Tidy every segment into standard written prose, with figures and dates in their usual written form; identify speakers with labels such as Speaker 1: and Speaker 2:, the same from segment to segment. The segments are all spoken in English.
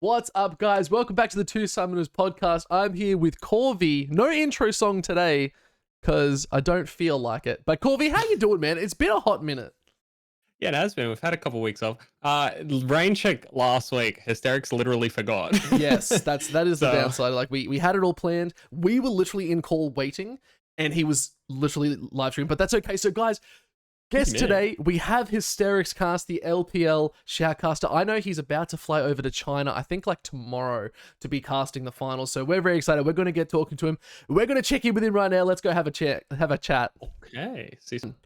Speaker 1: What's up, guys? Welcome back to the Two Summoners podcast. I'm here with Corvy. No intro song today, because I don't feel like it. But Corvy, how you doing, man? It's been a hot minute.
Speaker 2: Yeah, it has been. We've had a couple weeks off. Rain check last week. Hysterics literally forgot.
Speaker 1: Yes, that is the downside. Like we had it all planned. We were literally in call waiting, and he was literally live streaming. But that's okay. So, guys, guess today we have Hysterics cast, the LPL Shoutcaster. I know he's about to fly over to China, I think like tomorrow, to be casting the finals. So we're very excited. We're going to get talking to him. We're going to check in with him right now. Let's go have a chat.
Speaker 2: Okay. Season.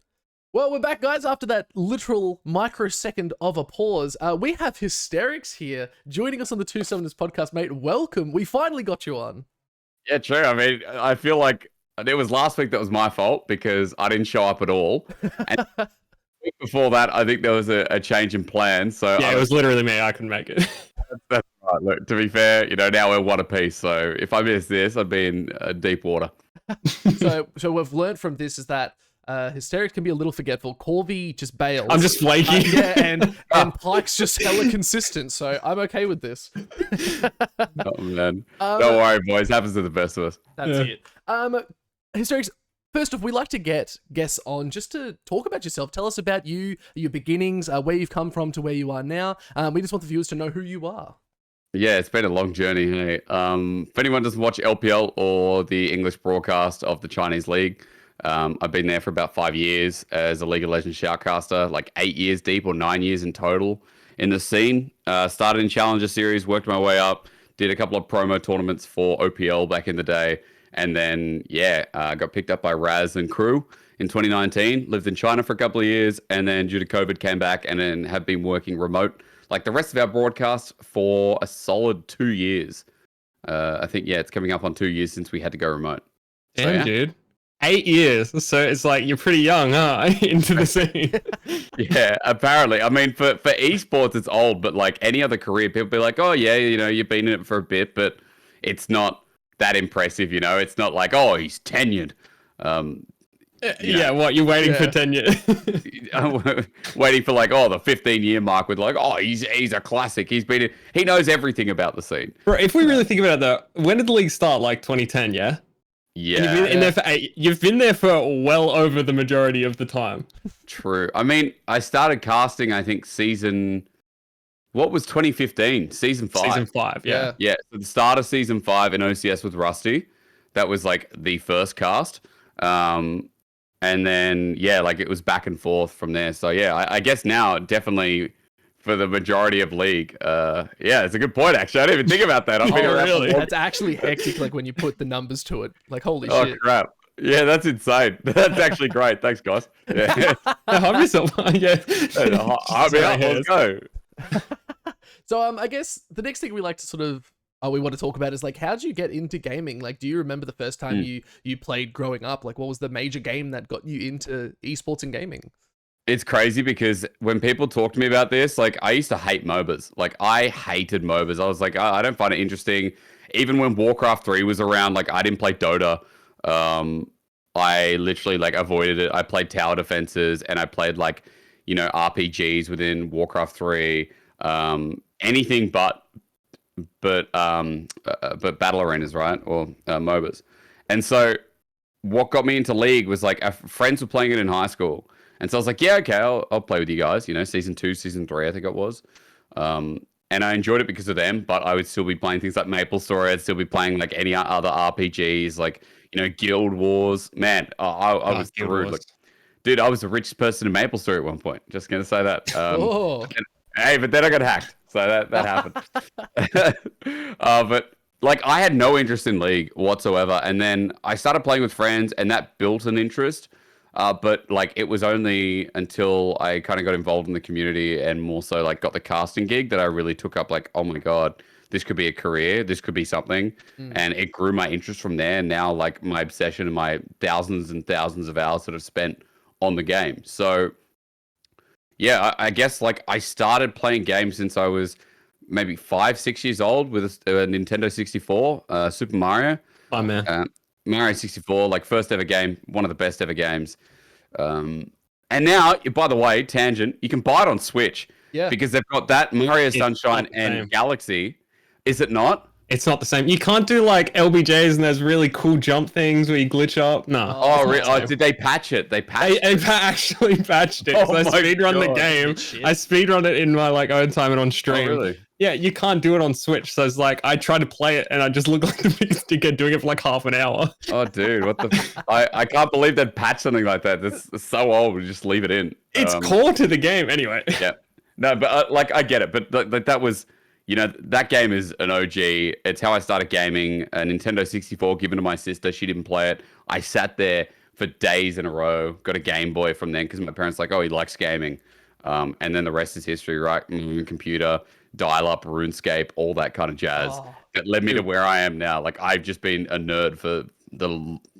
Speaker 1: Well, we're back, guys, after that literal microsecond of a pause. We have Hysterics here joining us on the Two Summoners podcast, mate. Welcome. We finally got you on.
Speaker 3: Yeah, true. I mean, I feel like it was last week that was my fault because I didn't show up at all. And the week before that, I think there was a change in plan. So
Speaker 2: yeah, it was literally me. I couldn't make it.
Speaker 3: That's right. Look, to be fair, now we're one apiece. So if I miss this, I'd be in deep water.
Speaker 1: So we've learned from this is that Hysterics can be a little forgetful. Corvy just bails.
Speaker 2: I'm just flaky.
Speaker 1: Yeah, and Pike's just hella consistent, so I'm okay with this.
Speaker 3: Oh, man. Don't worry, boys. Happens to the best of us.
Speaker 1: That's it. Hysterics, first off, we like to get guests on just to talk about yourself. Tell us about you, your beginnings, where you've come from to where you are now. We just want the viewers to know who you are.
Speaker 3: Yeah, it's been a long journey. Hey. If anyone doesn't watch LPL or the English broadcast of the Chinese League, I've been there for about 5 years as a League of Legends Shoutcaster, like 8 years deep or 9 years in total in the scene. Started in Challenger Series, worked my way up, did a couple of promo tournaments for OPL back in the day, and then, got picked up by Raz and crew in 2019, lived in China for a couple of years, and then due to COVID came back and then have been working remote like the rest of our broadcast for a solid 2 years. I think, it's coming up on 2 years since we had to go remote.
Speaker 2: Damn, dude. 8 years. So it's like you're pretty young, huh? Into the scene.
Speaker 3: Yeah, apparently. I mean, for esports, it's old, but like any other career, people be like, oh, yeah, you've been in it for a bit, but it's not that impressive, It's not like, oh, he's tenured.
Speaker 2: What, you're waiting for 10 years?
Speaker 3: Waiting for like, the 15-year mark with like, oh, he's a classic. He knows everything about the scene.
Speaker 2: Bro, if we really think about it though, when did the league start? Like 2010, yeah?
Speaker 3: Yeah.
Speaker 2: And you've been in there for 8. You've been there for well over the majority of the time.
Speaker 3: True. I mean, I started casting, I think, what was 2015? Season 5.
Speaker 2: Season 5, yeah.
Speaker 3: Yeah, so the start of season 5 in OCS with Rusty. That was like the first cast. And then, like it was back and forth from there. So, I guess now definitely for the majority of League. It's a good point, actually. I didn't even think about that.
Speaker 1: Really? That's actually hectic, like when you put the numbers to it. Like, holy shit.
Speaker 3: Oh, crap. Yeah, that's insane. That's actually great. Thanks, guys. Yeah.
Speaker 2: Hug yourself. Yeah.
Speaker 3: Let's go.
Speaker 1: So, I guess the next thing we like to sort of we want to talk about is like, how did you get into gaming? Like, do you remember the first time you played growing up? Like, what was the major game that got you into esports and gaming?
Speaker 3: It's crazy because when people talk to me about this, like I used to hate MOBAs. Like I hated MOBAs. I was like, I don't find it interesting. Even when Warcraft 3 was around, like I didn't play Dota. I literally like avoided it. I played tower defenses and I played like, RPGs within Warcraft 3. Anything but battle arenas, right? Or MOBAs. And so what got me into League was like friends were playing it in high school. And so I was like, yeah, okay, I'll play with you guys. Season 2, season 3, I think it was. And I enjoyed it because of them, but I would still be playing things like MapleStory. I'd still be playing like any other RPGs, like, Guild Wars. Man, I was through. Like, dude, I was the richest person in MapleStory at one point. Just going to say that. But then I got hacked. So that happened. But like I had no interest in League whatsoever. And then I started playing with friends and that built an interest. But like it was only until I kind of got involved in the community and more so like got the casting gig that I really took up like, oh my God, this could be a career. This could be something. And it grew my interest from there. And now like my obsession and my thousands and thousands of hours that I've spent on the game. So I guess like I started playing games since I was maybe 5-6 years old with a Nintendo 64, Super Mario.
Speaker 2: Oh man.
Speaker 3: Mario 64, like first ever game, one of the best ever games. And now, by the way, tangent, you can buy it on Switch.
Speaker 1: Yeah.
Speaker 3: Because they've got that Mario Sunshine and Galaxy Is it not?
Speaker 2: It's not the same. You can't do like LBJs and there's really cool jump things where you glitch up. No.
Speaker 3: Oh, really? Oh, did they patch it? They patched
Speaker 2: I actually patched it.
Speaker 3: Oh
Speaker 2: So I
Speaker 3: my
Speaker 2: speedrun the
Speaker 3: God.
Speaker 2: game. I speedrun it in my like own time and on stream.
Speaker 3: Oh, really?
Speaker 2: Yeah, you can't do it on Switch. So it's like I try to play it and I just look like the biggest dickhead doing it for like half an hour.
Speaker 3: Oh, dude, what the? I can't believe they'd patch something like that. That's so old. Just leave it in.
Speaker 2: It's core to the game anyway.
Speaker 3: Yeah. No, but like I get it. But like that was, you know, that game is an OG. It's how I started gaming. A Nintendo 64 given to my sister. She didn't play it. I sat there for days in a row. Got a Game Boy from then because my parents were like, oh, he likes gaming. And then the rest is history, right? Computer, dial-up, RuneScape, all that kind of jazz. That led me to where I am now. Like I've just been a nerd for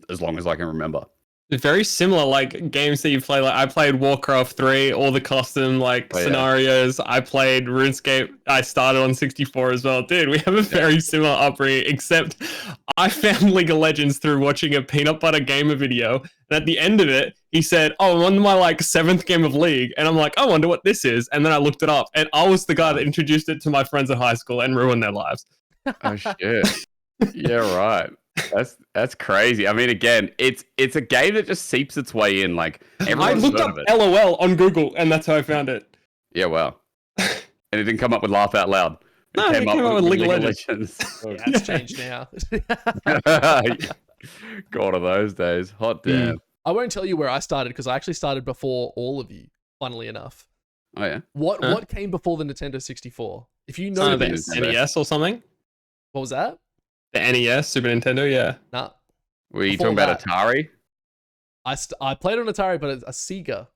Speaker 3: as long as I can remember.
Speaker 2: Very similar like games that you play. Like I played Warcraft 3, all the custom like scenarios. I played RuneScape. I started on 64 as well. Dude, we have a very similar upbringing, except I found League of Legends through watching a Peanut Butter Gamer video. And at the end of it, he said, oh, I'm on my like 7th game of League. And I'm like, I wonder what this is. And then I looked it up and I was the guy that introduced it to my friends at high school and ruined their lives.
Speaker 3: Oh shit. Yeah, right. That's crazy. I mean, again, it's a game that just seeps its way in. Like
Speaker 2: I looked up LOL on Google, and that's how I found it.
Speaker 3: Yeah, wow. And it didn't come up with laugh out loud.
Speaker 2: It came up with League of Legends.
Speaker 1: Yeah, it's changed now.
Speaker 3: God of those days. Hot damn.
Speaker 1: I won't tell you where I started because I actually started before all of you. Funnily enough.
Speaker 3: Oh yeah.
Speaker 1: What came before the Nintendo 64? If you know this,
Speaker 2: NES or something.
Speaker 1: What was that?
Speaker 2: The NES, Super Nintendo, yeah.
Speaker 1: Nah.
Speaker 3: Were you talking about Atari?
Speaker 1: I played on Atari, but a Sega.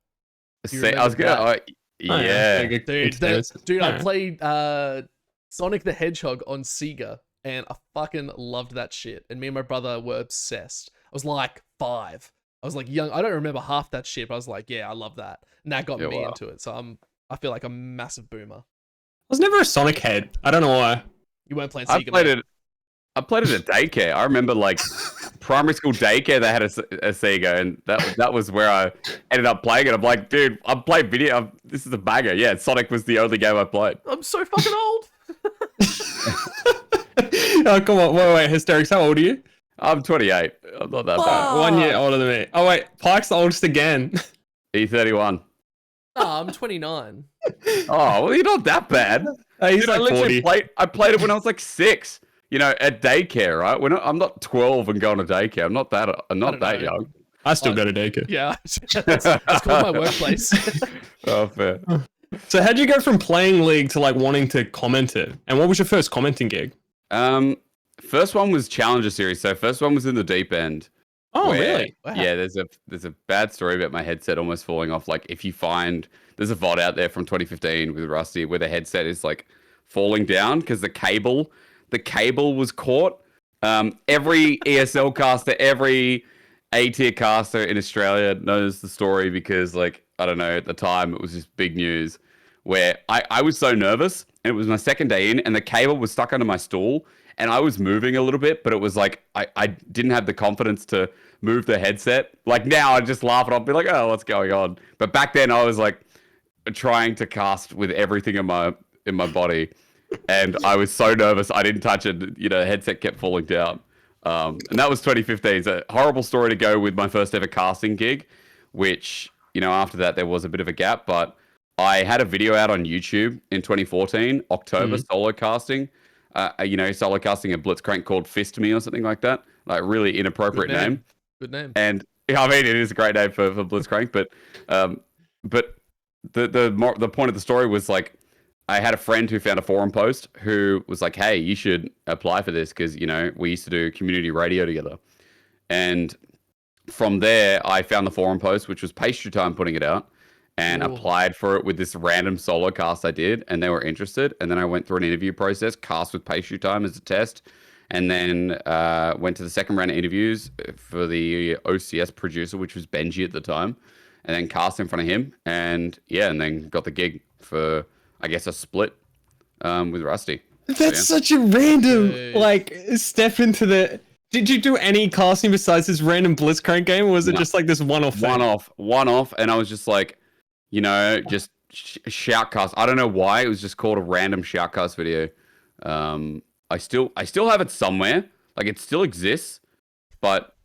Speaker 3: I was gonna. Yeah.
Speaker 1: Dude, I played Sonic the Hedgehog on Sega, and I fucking loved that shit. And me and my brother were obsessed. I was like 5. I was like young. I don't remember half that shit, but I was like, yeah, I love that. And that got me into it. So I feel like a massive boomer.
Speaker 2: I was never a Sonic head. I don't know why.
Speaker 1: You weren't playing Sega.
Speaker 3: I played it at daycare. I remember like primary school daycare. They had a Sega, and that was where I ended up playing it. I'm like, dude, I'm playing video. This is a banger. Yeah, Sonic was the only game I played.
Speaker 1: I'm so fucking old.
Speaker 2: Oh come on, wait, Hysterics. How old are you?
Speaker 3: I'm 28. I'm not that bad.
Speaker 2: 1 year older than me. Oh wait, Pike's the oldest again.
Speaker 3: E31.
Speaker 1: Oh, I'm 29.
Speaker 3: Oh, well, you're not that bad.
Speaker 2: He's like 40.
Speaker 3: I played it when I was like 6. You know, at daycare, right? I'm not 12 and going to daycare. I'm not that young.
Speaker 2: I still go to daycare.
Speaker 1: Yeah, that's called my workplace.
Speaker 3: Oh, fair.
Speaker 2: So how'd you go from playing League to like wanting to comment it? And what was your first commenting gig?
Speaker 3: First one was Challenger Series. So first one was in the deep end.
Speaker 2: Oh, really?
Speaker 3: Wow. Yeah, there's a bad story about my headset almost falling off. Like if you find there's a VOD out there from 2015 with Rusty where the headset is like falling down because the cable was caught. Every ESL caster, every A-tier caster in Australia knows the story because, like, I don't know, at the time it was just big news where I was so nervous and it was my second day in and the cable was stuck under my stool and I was moving a little bit, but it was like I didn't have the confidence to move the headset. Like now I just laugh and I'll be like, oh, what's going on? But back then I was like trying to cast with everything in my body. And I was so nervous, I didn't touch it. You know, the headset kept falling down. And that was 2015. It's a horrible story to go with my first ever casting gig, which, you know, after that, there was a bit of a gap. But I had a video out on YouTube in 2014, October, solo casting. You know, solo casting a Blitzcrank called Fist Me or something like that. Like, really inappropriate name.
Speaker 1: Good name.
Speaker 3: And, I mean, it is a great name for Blitzcrank. But the point of the story was, like, I had a friend who found a forum post who was like, hey, you should apply for this because, you know, we used to do community radio together. And from there, I found the forum post, which was Pastry Time putting it out, and applied for it with this random solo cast I did, and they were interested. And then I went through an interview process, cast with Pastry Time as a test, and then went to the second round of interviews for the OCS producer, which was Benji at the time, and then cast in front of him. And yeah, and then got the gig for, I guess, a split with Rusty.
Speaker 2: That's such a random, like, step into the... Did you do any casting besides this random Blitzcrank game, or was it just like this one-off thing?
Speaker 3: One-off, and I was just like, you know, just shoutcast. I don't know why, it was just called a random shoutcast video. I still have it somewhere. Like it still exists, but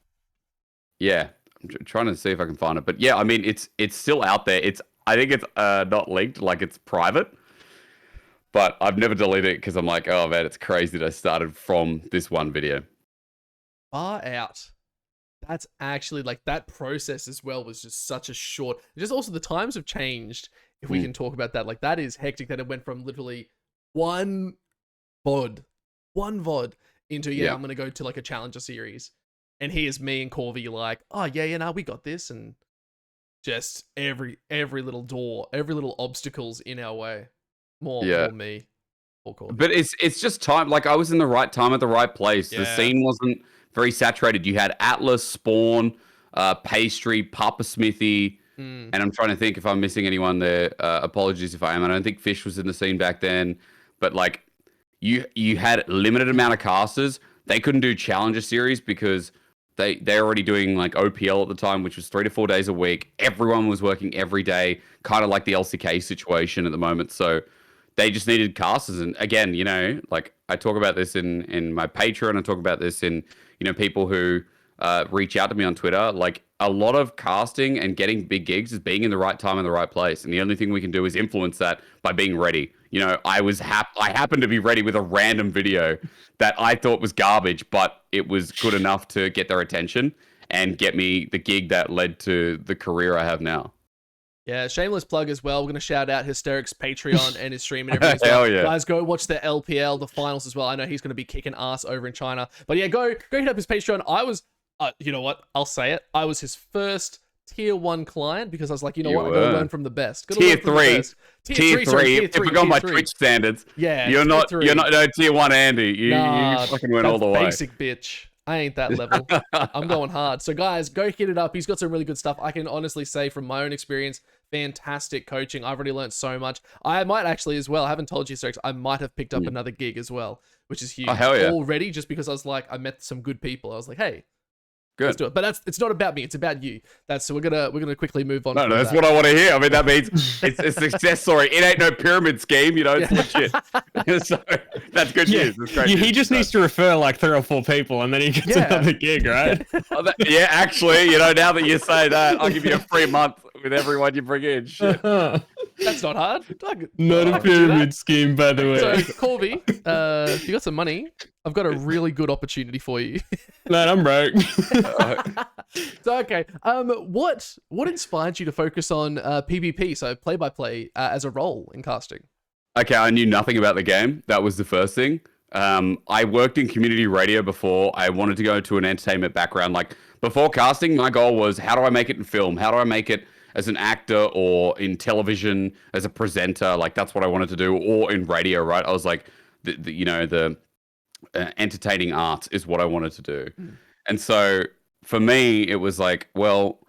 Speaker 3: yeah, I'm trying to see if I can find it. But yeah, I mean, it's still out there. I think it's not linked, like it's private. But I've never deleted it because I'm like, oh man, it's crazy that I started from this one video.
Speaker 1: Far out. That's actually like that process as well was just such a short. Just also the times have changed. If we can talk about that, like that is hectic. That it went from literally one VOD into I'm gonna go to like a challenger series, and here's me and Corvy like, oh yeah, no, we got this, and just every little door, every little obstacles in our way. More me.
Speaker 3: But it's just time. Like I was in the right time at the right place. The scene wasn't very saturated. You had Atlas, Spawn, Pastry, Papa Smithy, and I'm trying to think if I'm missing anyone there. Apologies if I am. I don't think Fish was in the scene back then. But like you had limited amount of casters. They couldn't do Challenger series because they're already doing like OPL at the time, which was 3 to 4 days a week. Everyone was working every day, kind of like the LCK situation at the moment. So they just needed casters. And again, like I talk about this in my Patreon. I talk about this in, people who reach out to me on Twitter. Like a lot of casting and getting big gigs is being in the right time and the right place. And the only thing we can do is influence that by being ready. I happened to be ready with a random video that I thought was garbage, but it was good enough to get their attention and get me the gig that led to the career I have now.
Speaker 1: Yeah, shameless plug as well. We're going to shout out Hysterics Patreon and his stream and everything as well.
Speaker 3: Hell yeah.
Speaker 1: Guys, go watch the LPL, the finals as well. I know he's going to be kicking ass over in China. But yeah, go hit up his Patreon. I was, you know what? I'll say it. I was his first tier 1 client because I was like, you know what? I got to learn from the best.
Speaker 3: Tier 3. Tier 3. If we got my Twitch standards.
Speaker 1: Yeah.
Speaker 3: You're not no tier 1 Andy. You fucking went all the way.
Speaker 1: Basic bitch. I ain't that level. I'm going hard. So guys, go hit it up. He's got some really good stuff. I can honestly say from my own experience, fantastic coaching. I've already learned so much. I might actually as well, I haven't told you, Hysterics, I might have picked up another gig as well, which is huge.
Speaker 3: Oh, hell yeah.
Speaker 1: Already, just because I was like, I met some good people. I was like, hey,
Speaker 3: good.
Speaker 1: Let's do it. But it's not about me. It's about you. So we're gonna quickly move on.
Speaker 3: No, that's what I want to hear. I mean, that means it's a success story. It ain't no pyramid scheme, it's legit. So that's good news. That's great
Speaker 2: he just needs to refer like 3 or 4 people, and then he gets another gig, right?
Speaker 3: Yeah, actually, now that you say that, I'll give you a free month with everyone you bring in. Shit.
Speaker 1: That's not hard.
Speaker 2: Not a pyramid scheme, by the way.
Speaker 1: So, Corvy, if you got some money, I've got a really good opportunity for you.
Speaker 2: Man, I'm broke.
Speaker 1: So, okay. What inspired you to focus on PvP, so play-by-play, as a role in casting?
Speaker 3: Okay, I knew nothing about the game. That was the first thing. I worked in community radio before. I wanted to go to an entertainment background. Like, before casting, my goal was, how do I make it in film? How do I make it as an actor or in television as a presenter? Like, that's what I wanted to do. Or in radio, right? I was like, the entertaining arts is what I wanted to do. And so for me, it was like, well,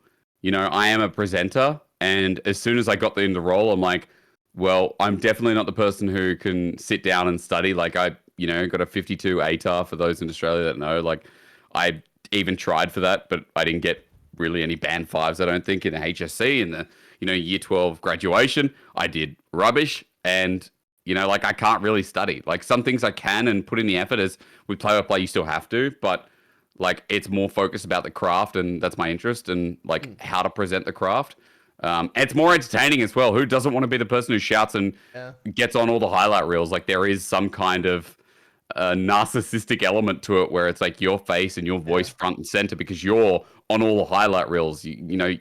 Speaker 3: I am a presenter. And as soon as I got in the role, I'm like, well, I'm definitely not the person who can sit down and study. Like I, got a 52 ATAR for those in Australia that know. Like I even tried for that, but I didn't get really any band 5s, I don't think, in the HSC in the, year 12 graduation. I did rubbish. And I can't really study. Like some things I can and put in the effort. As with play-by-play, you still have to, but like it's more focused about the craft, and that's my interest, and like how to present the craft. It's more entertaining as well. Who doesn't want to be the person who shouts and gets on all the highlight reels? Like there is some kind of narcissistic element to it where it's like your face and your voice front and center because you're on all the highlight reels.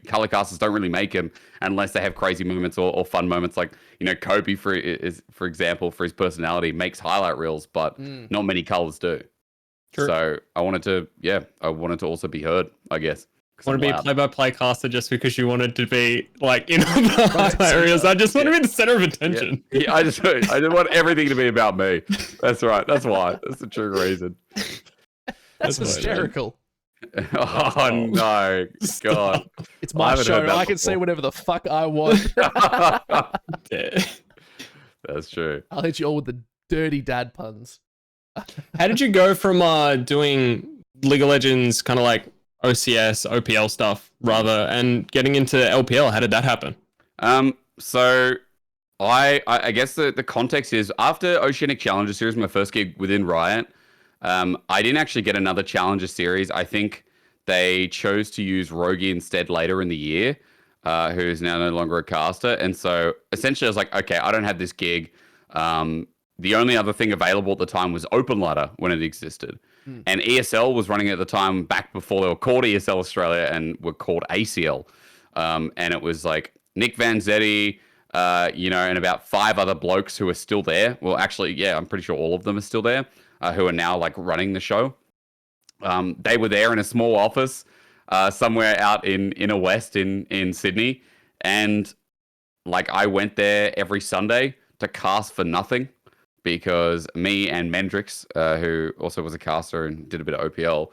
Speaker 3: Color casters don't really make them unless they have crazy moments or fun moments. Like, Kobe, for example, for his personality, makes highlight reels, but not many colors do. True. So I wanted to also be heard, I guess.
Speaker 2: Want to be a play-by-play caster just because you wanted to be like in all the highlight reels. I just want to be the center of attention.
Speaker 3: Yeah, I just want everything to be about me. That's right. That's why. That's the true reason.
Speaker 1: That's hysterical.
Speaker 3: Oh no, God!
Speaker 1: It's my show. I can say whatever the fuck I want.
Speaker 3: That's true.
Speaker 1: I'll hit you all with the dirty dad puns.
Speaker 2: How did you go from doing League of Legends kind of like OCS, OPL stuff rather, and getting into LPL? How did that happen?
Speaker 3: So I guess the context is after Oceanic Challenger Series, my first gig within Riot, I didn't actually get another Challenger Series. I think they chose to use Rogi instead later in the year, who is now no longer a caster. And so essentially I was like, okay, I don't have this gig. The only other thing available at the time was Open Ladder when it existed. And ESL was running at the time back before they were called ESL Australia and were called ACL. And it was like Nick Van Zetti, and about 5 other blokes who are still there. Well, actually, yeah, I'm pretty sure all of them are still there, who are now like running the show. They were there in a small office somewhere out in inner west in Sydney. And like I went there every Sunday to cast for nothing because me and Mendrix, who also was a caster and did a bit of OPL,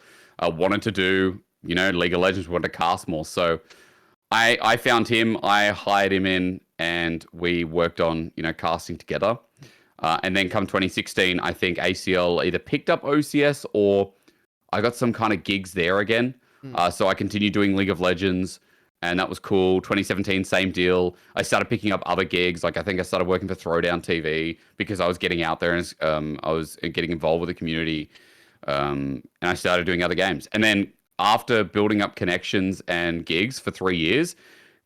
Speaker 3: wanted to do, League of Legends, wanted to cast more. So I found him, I hired him in, and we worked on, casting together. And then come 2016, I think ACL either picked up OCS or I got some kind of gigs there again. So I continued doing League of Legends, and that was cool. 2017, same deal. I started picking up other gigs. Like I think I started working for Throwdown TV because I was getting out there and I was getting involved with the community. And I started doing other games. And then after building up connections and gigs for 3 years,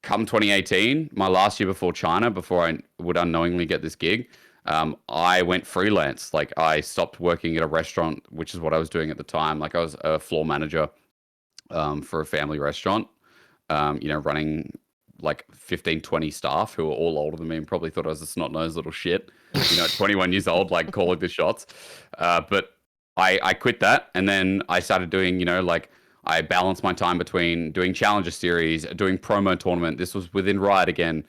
Speaker 3: come 2018, my last year before China, before I would unknowingly get this gig, I went freelance. Like I stopped working at a restaurant, which is what I was doing at the time. Like I was a floor manager for a family restaurant, running like 15, 20 staff who were all older than me and probably thought I was a snot-nosed little shit, 21 years old, like calling the shots. But I quit that. And then I started doing, I balanced my time between doing Challenger Series, doing promo tournament. This was within Riot again,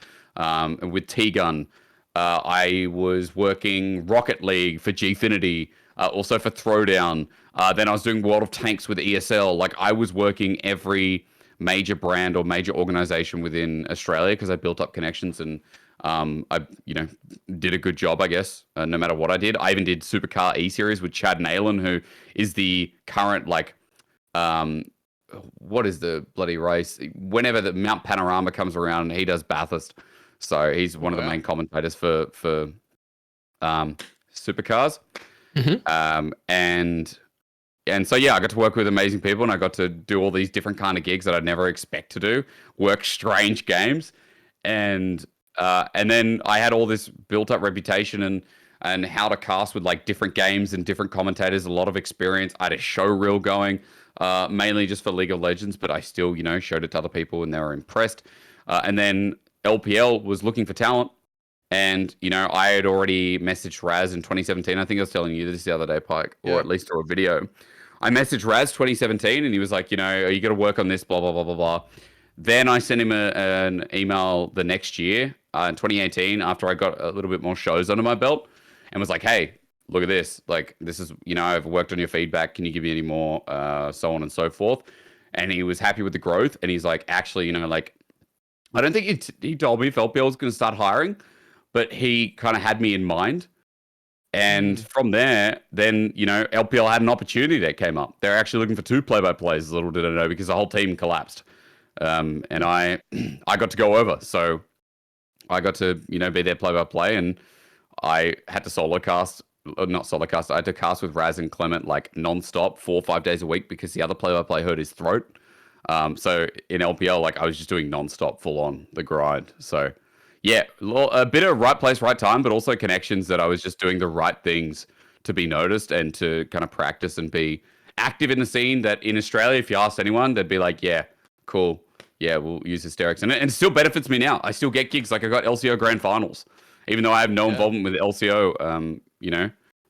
Speaker 3: with T-Gun. I was working Rocket League for Gfinity, also for Throwdown. Then I was doing World of Tanks with ESL. Like I was working every major brand or major organization within Australia because I built up connections and I did a good job, I guess, no matter what I did. I even did Supercar E-Series with Chad Nayland, who is the current what is the bloody race? Whenever the Mount Panorama comes around, he does Bathurst. So he's one of the main commentators for Supercars. And so, yeah, I got to work with amazing people and I got to do all these different kind of gigs that I'd never expect to do, work strange games. And then I had all this built up reputation and how to cast with like different games and different commentators, a lot of experience. I had a show reel going, mainly just for League of Legends, but I still, showed it to other people and they were impressed. And then LPL was looking for talent. And, I had already messaged Raz in 2017. I think I was telling you this the other day, Pike, or at least through a video. I messaged Raz 2017 and he was like, are you going to work on this, blah, blah, blah, blah, blah. Then I sent him an email the next year, in 2018, after I got a little bit more shows under my belt and was like, hey, look at this. Like, this is, I've worked on your feedback. Can you give me any more, so on and so forth. And he was happy with the growth. And he's like, actually, I don't think he told me if LPL was going to start hiring, but he kind of had me in mind. And from there, then, LPL had an opportunity that came up. They're actually looking for 2 play-by-plays, little did I know, because the whole team collapsed. And I got to go over. So I got to, be their play-by-play, and I had to solo cast. Not solo cast. I had to cast with Raz and Clement like non-stop 4 or 5 days a week because the other play-by-play hurt his throat. So in LPL, like I was just doing non-stop, full on the grind. So yeah, a bit of right place, right time, but also connections that I was just doing the right things to be noticed and to kind of practice and be active in the scene. That in Australia, if you asked anyone, they'd be like, yeah, cool. Yeah, we'll use Hysterics. And it still benefits me now. I still get gigs. Like I got LCO Grand Finals, even though I have no involvement with LCO,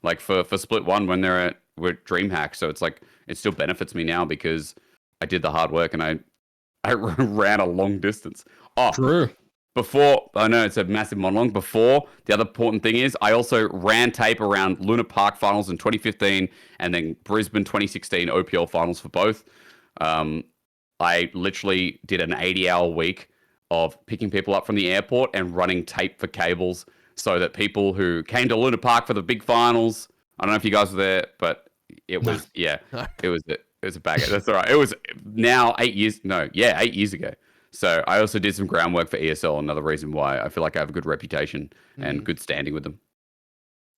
Speaker 3: like for Split 1 when we're at DreamHack. So it's like, it still benefits me now because I did the hard work and I ran a long distance. Oh,
Speaker 2: true.
Speaker 3: Before, I know it's a massive monologue. Before, the other important thing is I also ran tape around Luna Park finals in 2015 and then Brisbane 2016 OPL finals for both. I literally did an 80-hour week of picking people up from the airport and running tape for cables so that people who came to Luna Park for the big finals, I don't know if you guys were there, but it was, it was a bagger. That's all right. It was now 8 years ago. So I also did some groundwork for ESL. Another reason why I feel like I have a good reputation and good standing with them.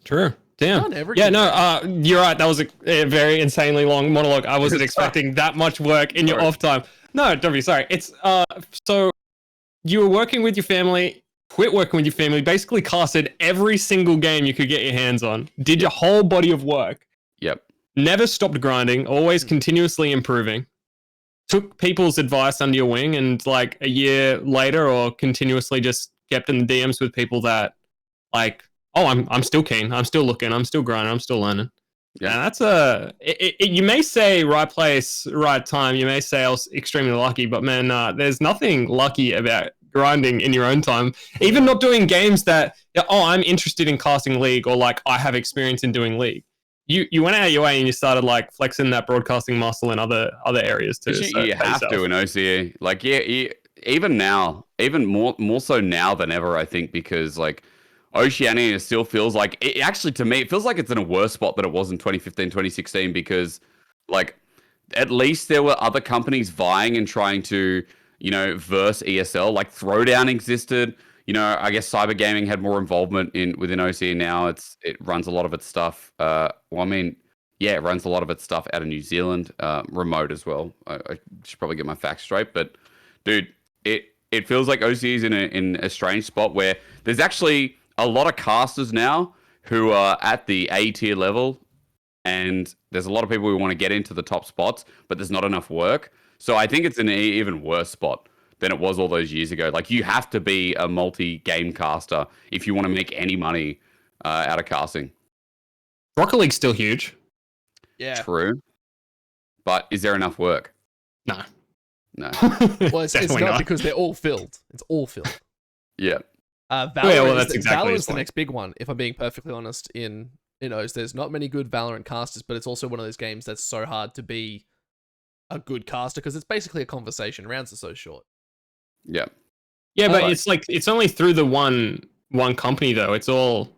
Speaker 2: True. Damn. Yeah, no, you're right. That was a very insanely long monologue. I wasn't expecting that much work in your off time. No, don't be sorry. It's so you were working with your family, quit working with your family, basically casted every single game you could get your hands on, did your whole body of work.
Speaker 3: Yep.
Speaker 2: Never stopped grinding, always continuously improving. Took people's advice under your wing, and like a year later, or continuously just kept in the DMs with people that like, oh, I'm still keen, I'm still looking, I'm still grinding, I'm still learning. Yeah, and that's you may say right place, right time. You may say I was extremely lucky, but man, there's nothing lucky about grinding in your own time. Even not doing games that, oh, I'm interested in casting League, or like I have experience in doing League. You went out of your way and you started like flexing that broadcasting muscle in other areas too.
Speaker 3: You have to in OCE. Like even now, even more so now than ever, I think, because like Oceania still feels like actually to me it feels like it's in a worse spot than it was in 2015, 2016, because like at least there were other companies vying and trying to, verse ESL. Like Throwdown existed. I guess Cyber Gaming had more involvement within OC now. It runs a lot of its stuff. It runs a lot of its stuff out of New Zealand, remote as well. I should probably get my facts straight, but dude, it feels like OC is in a strange spot where there's actually a lot of casters now who are at the A tier level, and there's a lot of people who want to get into the top spots, but there's not enough work. So I think it's in an even worse spot than it was all those years ago. Like you have to be a multi-game caster if you want to make any money out of casting.
Speaker 2: Rocket League's still huge.
Speaker 1: Yeah.
Speaker 3: True. But is there enough work?
Speaker 2: No.
Speaker 1: Well, it's not, because they're all filled. It's all filled.
Speaker 3: Yeah.
Speaker 1: Valorant's the next big one, if I'm being perfectly honest, in O's. There's not many good Valorant casters, but it's also one of those games that's so hard to be a good caster because it's basically a conversation. Rounds are so short.
Speaker 3: Yeah.
Speaker 2: Yeah, but it's like it's only through the one company though. It's all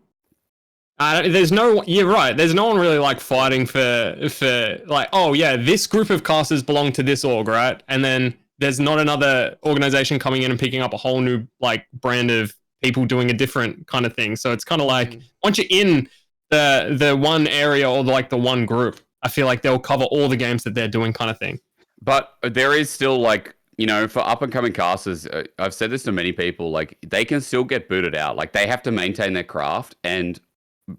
Speaker 2: you're right. There's no one really like fighting for like, oh yeah, this group of casters belong to this org, right? And then there's not another organization coming in and picking up a whole new like brand of people doing a different kind of thing. So it's kind of like once you're in the one area or like the one group, I feel like they'll cover all the games that they're doing kind of thing.
Speaker 3: But there is still like, for up and coming casters, I've said this to many people, like they can still get booted out. Like they have to maintain their craft, and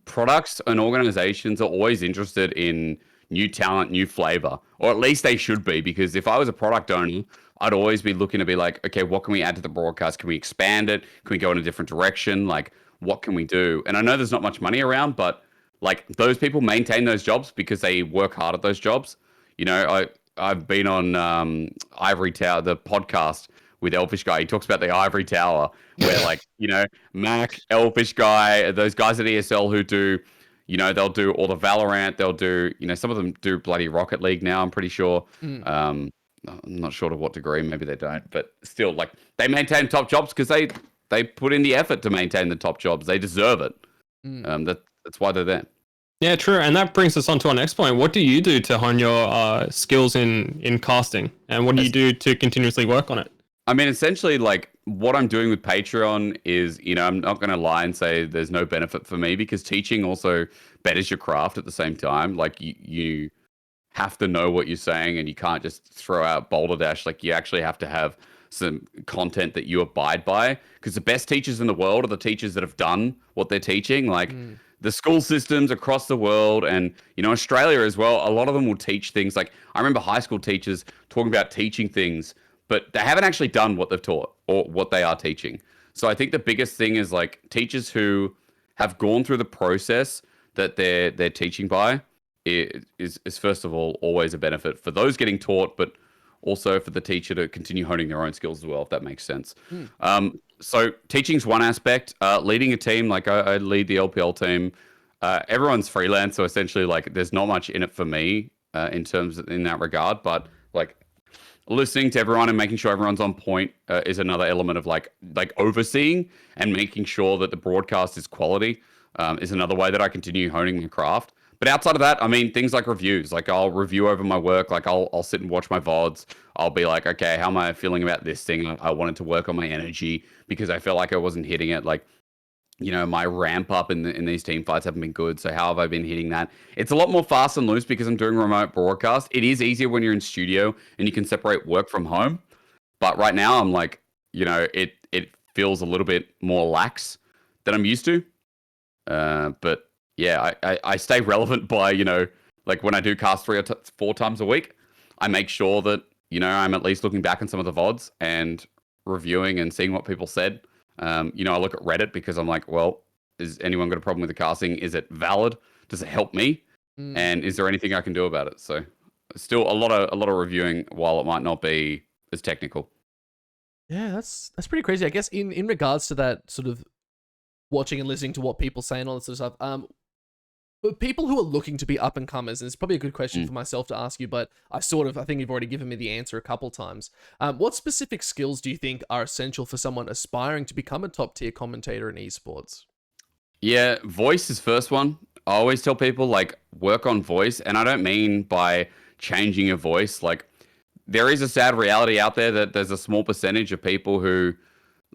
Speaker 3: products and organizations are always interested in new talent, new flavor, or at least they should be, because if I was a product owner, I'd always be looking to be like, okay, what can we add to the broadcast? Can we expand it? Can we go in a different direction? Like, what can we do? And I know there's not much money around, but like those people maintain those jobs because they work hard at those jobs. I've been on Ivory Tower, the podcast with Elfish Guy. He talks about the Ivory Tower, where like, Mac, Elfish Guy, those guys at ESL who do, they'll do all the Valorant, they'll do, some of them do bloody Rocket League now, I'm pretty sure. I'm not sure to what degree, maybe they don't, but still, like, they maintain top jobs because they put in the effort to maintain the top jobs. They deserve it. That's why they're there.
Speaker 2: Yeah, true. And that brings us on to our next point. What do you do to hone your skills in casting? And what do you do to continuously work on it?
Speaker 3: I mean, essentially, like, what I'm doing with Patreon is, I'm not going to lie and say there's no benefit for me, because teaching also betters your craft at the same time. Like, you have to know what you're saying, and you can't just throw out Boulder Dash. Like, you actually have to have some content that you abide by, because the best teachers in the world are the teachers that have done what they're teaching. Like, the school systems across the world, and Australia as well, a lot of them will teach things. Like, I remember high school teachers talking about teaching things, but they haven't actually done what they've taught or what they are teaching. So I think the biggest thing is like teachers who have gone through the process that they're teaching by is first of all always a benefit for those getting taught, but also for the teacher to continue honing their own skills as well, if that makes sense. So teaching's one aspect. Leading a team, like I lead the LPL team. Everyone's freelance, so essentially, like, there's not much in it for me in that regard. But like listening to everyone and making sure everyone's on point is another element of like overseeing and making sure that the broadcast is quality is another way that I continue honing my craft. But outside of that, I mean, things like reviews. Like I'll review over my work. Like I'll sit and watch my VODs. I'll be like, okay, how am I feeling about this thing? I wanted to work on my energy because I felt like I wasn't hitting it. Like, my ramp up in these team fights haven't been good. So how have I been hitting that? It's a lot more fast and loose because I'm doing remote broadcast. It is easier when you're in studio and you can separate work from home. But right now I'm like, it feels a little bit more lax than I'm used to. But yeah, I stay relevant by, like when I do cast 3 or 4 times a week, I make sure that, I'm at least looking back on some of the VODs and reviewing and seeing what people said. I look at Reddit because I'm like, well, is anyone got a problem with the casting? Is it valid? Does it help me? And is there anything I can do about it? So still a lot of reviewing while it might not be as technical.
Speaker 1: Yeah, that's pretty crazy. I guess in regards to that sort of watching and listening to what people say and all that sort of stuff, but people who are looking to be up and comers, and it's probably a good question for myself to ask you, but I think you've already given me the answer a couple times. What specific skills do you think are essential for someone aspiring to become a top tier commentator in esports?
Speaker 3: Yeah, voice is first one. I always tell people like work on voice, and I don't mean by changing your voice. Like there is a sad reality out there that there's a small percentage of people who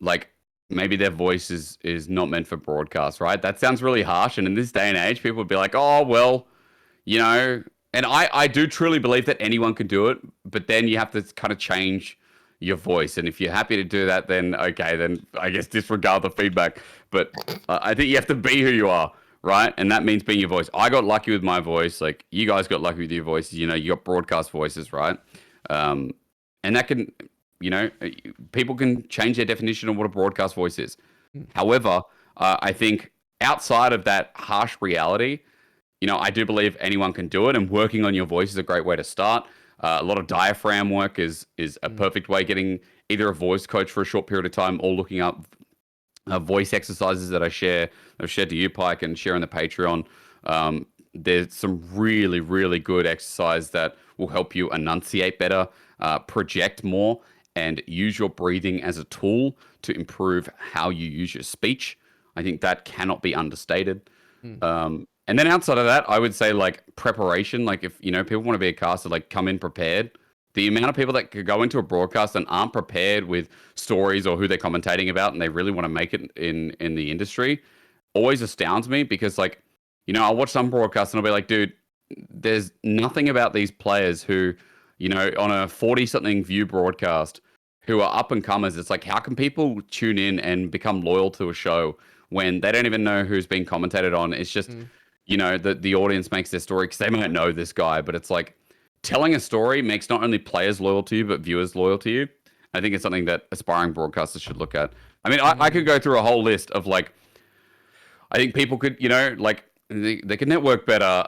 Speaker 3: like maybe their voice is not meant for broadcast, right? That sounds really harsh. And in this day and age, people would be like, oh, well, and I do truly believe that anyone can do it, but then you have to kind of change your voice. And if you're happy to do that, then okay, then I guess disregard the feedback. But I think you have to be who you are, right? And that means being your voice. I got lucky with my voice. Like you guys got lucky with your voices. You got broadcast voices, right? And that can... people can change their definition of what a broadcast voice is. However, I think outside of that harsh reality, I do believe anyone can do it, and working on your voice is a great way to start. A lot of diaphragm work is a perfect way. Getting either a voice coach for a short period of time or looking up voice exercises that I've shared to you, Pike, and share on the Patreon. There's some really, really good exercise that will help you enunciate better, project more, and use your breathing as a tool to improve how you use your speech. I think that cannot be understated. And then outside of that, I would say like preparation. Like if, people want to be a caster, like come in prepared. The amount of people that could go into a broadcast and aren't prepared with stories or who they're commentating about, and they really want to make it in the industry always astounds me because like, I'll watch some broadcasts and I'll be like, dude, there's nothing about these players who, on a 40-something view broadcast who are up and comers. It's like, how can people tune in and become loyal to a show when they don't even know who's being commentated on? It's just, the audience makes their story because they might know this guy, but it's like telling a story makes not only players loyal to you, but viewers loyal to you. I think it's something that aspiring broadcasters should look at. I mean, I could go through a whole list of like, I think people could, like, they could network better.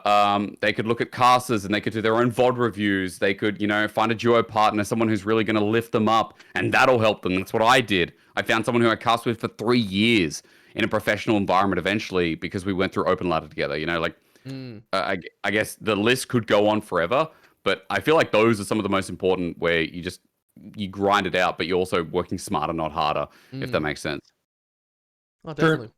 Speaker 3: They could look at casters and they could do their own VOD reviews. They could, find a duo partner, someone who's really going to lift them up, and that'll help them. That's what I did. I found someone who I cast with for 3 years in a professional environment eventually because we went through open ladder together. I guess the list could go on forever, but I feel like those are some of the most important where you grind it out, but you're also working smarter, not harder, if that makes sense.
Speaker 1: Oh, definitely.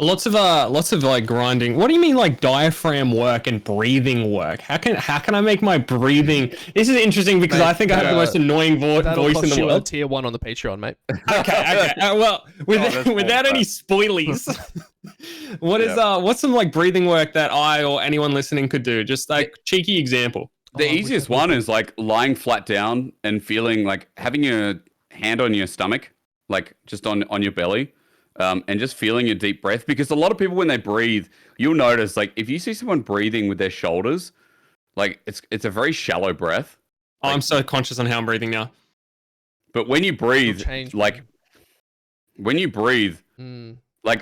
Speaker 2: Lots of like grinding. What do you mean like diaphragm work and breathing work? How can I make my breathing? This is interesting because I think I have the most annoying voice in the world.
Speaker 1: Tier 1 on the Patreon, mate.
Speaker 2: Okay. Well, without any spoilies, what's some like breathing work that I or anyone listening could do? Just like cheeky example.
Speaker 3: The easiest one is like lying flat down and feeling like having your hand on your stomach, like just on your belly. And just feeling your deep breath, because a lot of people when they breathe, you'll notice like if you see someone breathing with their shoulders, like it's a very shallow breath.
Speaker 2: Like, I'm so conscious on how I'm breathing now.
Speaker 3: But when you breathe, like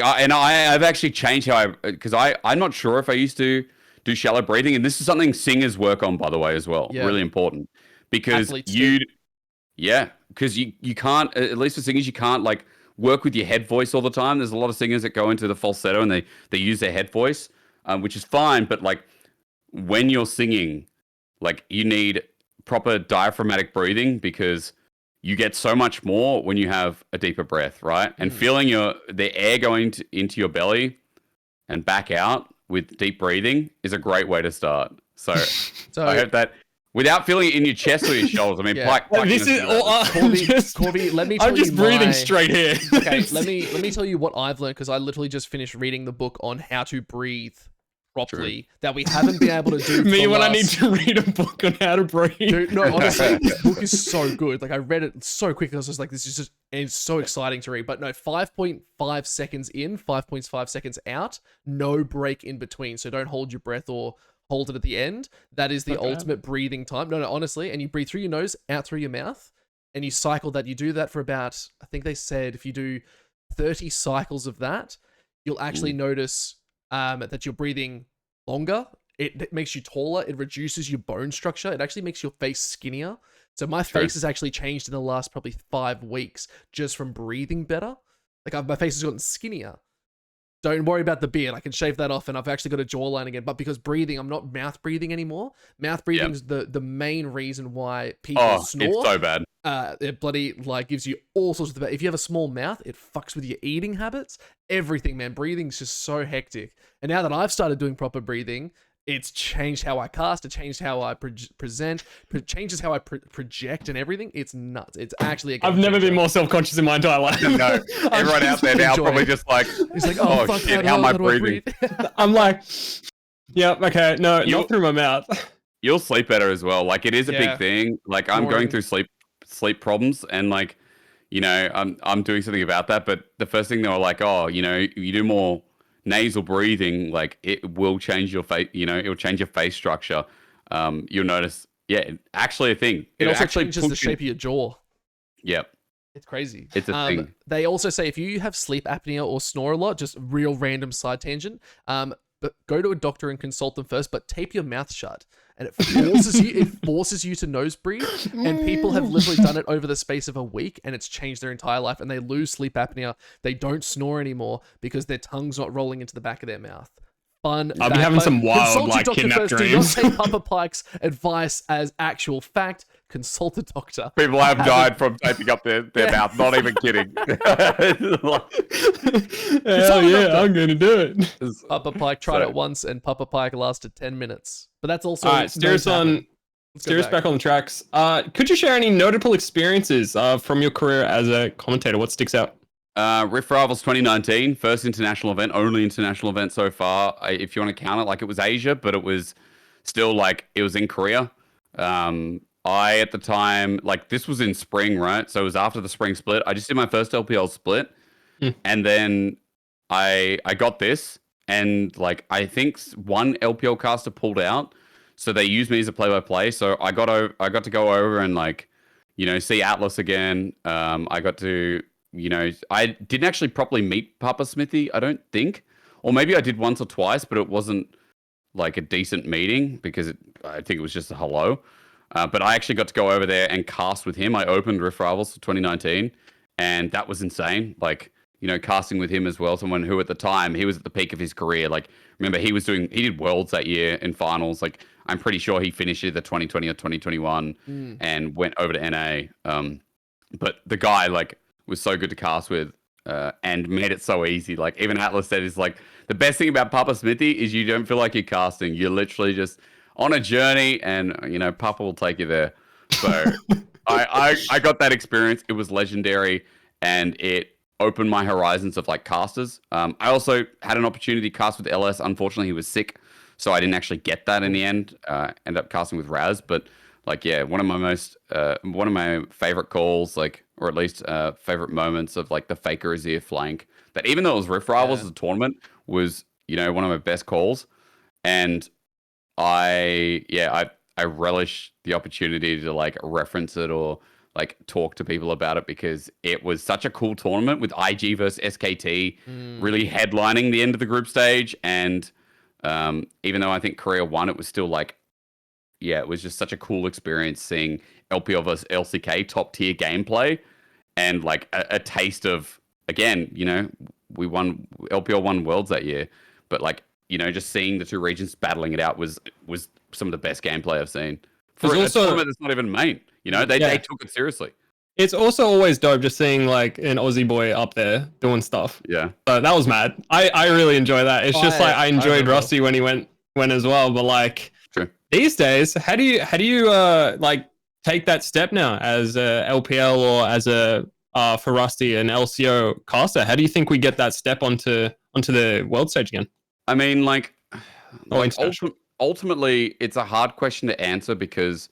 Speaker 3: I've actually changed how because I'm not sure if I used to do shallow breathing, and this is something singers work on, by the way, as well. Yeah. Really important because you can't, at least for singers, you can't like work with your head voice all the time. There's a lot of singers that go into the falsetto and they use their head voice, which is fine. But like when you're singing, like you need proper diaphragmatic breathing because you get so much more when you have a deeper breath, right? And feeling the air going into your belly and back out with deep breathing is a great way to start. So,
Speaker 1: So
Speaker 3: I hope that without feeling it in your chest or your shoulders. I mean,
Speaker 1: Yeah.
Speaker 3: Pike
Speaker 2: This is
Speaker 1: Corvy, let me tell
Speaker 2: I'm just
Speaker 1: you
Speaker 2: breathing straight here.
Speaker 1: Okay, let me tell you what I've learned, because I literally just finished reading the book on how to breathe properly that we haven't been able to do.
Speaker 2: Me when I need to read a book on how to breathe.
Speaker 1: Dude, no, honestly, this book is so good. Like, I read it so quickly. I was just like, this is just, it's so exciting to read. But no, 5.5 seconds in, 5.5 seconds out, no break in between. So don't hold your breath or hold it at the end. That is the ultimate breathing time. No, honestly. And you breathe through your nose, out through your mouth, and you cycle that. You do that for about, I think they said, if you do 30 cycles of that, you'll actually notice that you're breathing longer. It makes you taller. It reduces your bone structure. It actually makes your face skinnier. So my face has actually changed in the last probably 5 weeks just from breathing better. Like, my face has gotten skinnier. Don't worry about the beard. I can shave that off, and I've actually got a jawline again. But because breathing, I'm not mouth breathing anymore. Mouth breathing is the main reason why people snore.
Speaker 3: It's so bad.
Speaker 1: It bloody like gives you all sorts of. If you have a small mouth, it fucks with your eating habits. Everything, man. Breathing's just so hectic. And now that I've started doing proper breathing, it's changed how I cast. It changed how I present. Changes how I project and everything. It's nuts. It's actually.
Speaker 2: I've never been more self-conscious in my entire life.
Speaker 3: No, everyone out there now probably just like,
Speaker 1: he's like, oh fuck,
Speaker 3: shit, how am I breathing?
Speaker 2: I'm like, yep, okay, no, not through my mouth.
Speaker 3: You'll sleep better as well. Like, it is a big thing. Like, I'm going through sleep problems, and like, you know, I'm doing something about that. But the first thing they were like, oh, you know, you do more nasal breathing, like, it will change your face. You know, it'll change your face structure. You'll notice. Yeah, actually a thing.
Speaker 1: It also changes the shape of your jaw.
Speaker 3: Yep.
Speaker 1: It's crazy.
Speaker 3: It's a thing.
Speaker 1: They also say if you have sleep apnea or snore a lot, just real random side tangent, but go to a doctor and consult them first, but tape your mouth shut. And it forces you to nose breathe. And people have literally done it over the space of a week, and it's changed their entire life, and they lose sleep apnea. They don't snore anymore because their tongue's not rolling into the back of their mouth. Fun.
Speaker 2: I'll be having some wild, like, kidnap dreams.
Speaker 1: Do not take Papa Pike's advice as actual fact. Consult a doctor.
Speaker 3: People have died from taping up their mouth. Not even kidding.
Speaker 2: Hell yeah, I'm going to do it.
Speaker 1: Papa Pike tried it once, and Papa Pike lasted 10 minutes. But that's also...
Speaker 2: All right, steer us back on the tracks. Could you share any notable experiences from your career as a commentator? What sticks out?
Speaker 3: Rift Rivals 2019, first international event, only international event so far. If you want to count it, like, it was Asia, but it was still, like, it was in Korea. I, at the time, like, this was in spring, right? So it was after the spring split. I just did my first LPL split. And then I got this. And, like, I think one LPL caster pulled out. So they used me as a play-by-play. So I got to go over and, like, you know, see Atlas again. I got to, you know, I didn't actually properly meet Papa Smithy, I don't think. Or maybe I did once or twice, but it wasn't, like, a decent meeting because I think it was just a hello. But I actually got to go over there and cast with him. I opened Rift Rivals for 2019, and that was insane. Like, you know, casting with him as well, someone who at the time, he was at the peak of his career. Like, remember, he did Worlds that year in finals. Like, I'm pretty sure he finished either 2020 or 2021 and went over to NA. But the guy, like, was so good to cast with and made it so easy. Like, even Atlas said, is like, the best thing about Papa Smithy is you don't feel like you're casting. You're literally just on a journey, and, you know, Papa will take you there. So I got that experience. It was legendary, and it opened my horizons of, like, casters. I also had an opportunity to cast with LS. Unfortunately, he was sick, so I didn't actually get that in the end. Ended up casting with Raz, but, like, yeah, one of my favorite calls, like, or at least favorite moments of, like, the Faker Azir flank. That, even though it was Rift Rivals as a tournament, was, you know, one of my best calls. And I relish the opportunity to, like, reference it or, like, talk to people about it, because it was such a cool tournament with IG versus SKT really headlining the end of the group stage. And even though I think Korea won, it was still, like, yeah, it was just such a cool experience seeing LPL versus LCK top tier gameplay, and, like, a taste of, again, you know, LPL won Worlds that year, but, like, you know, just seeing the two regions battling it out was some of the best gameplay I've seen. For a tournament that's not even main, you know, they took it seriously.
Speaker 2: It's also always dope just seeing like an Aussie boy up there doing stuff.
Speaker 3: Yeah.
Speaker 2: So that was mad. I really enjoy that. It's just like I enjoyed
Speaker 1: remember.
Speaker 2: Rusty when he went as well. But like
Speaker 3: True.
Speaker 2: these days, how do you like take that step now as a LPL or as a for Rusty and LCO caster? How do you think we get that step onto the world stage again?
Speaker 3: I mean, like
Speaker 2: International.
Speaker 3: ultimately, it's a hard question to answer because,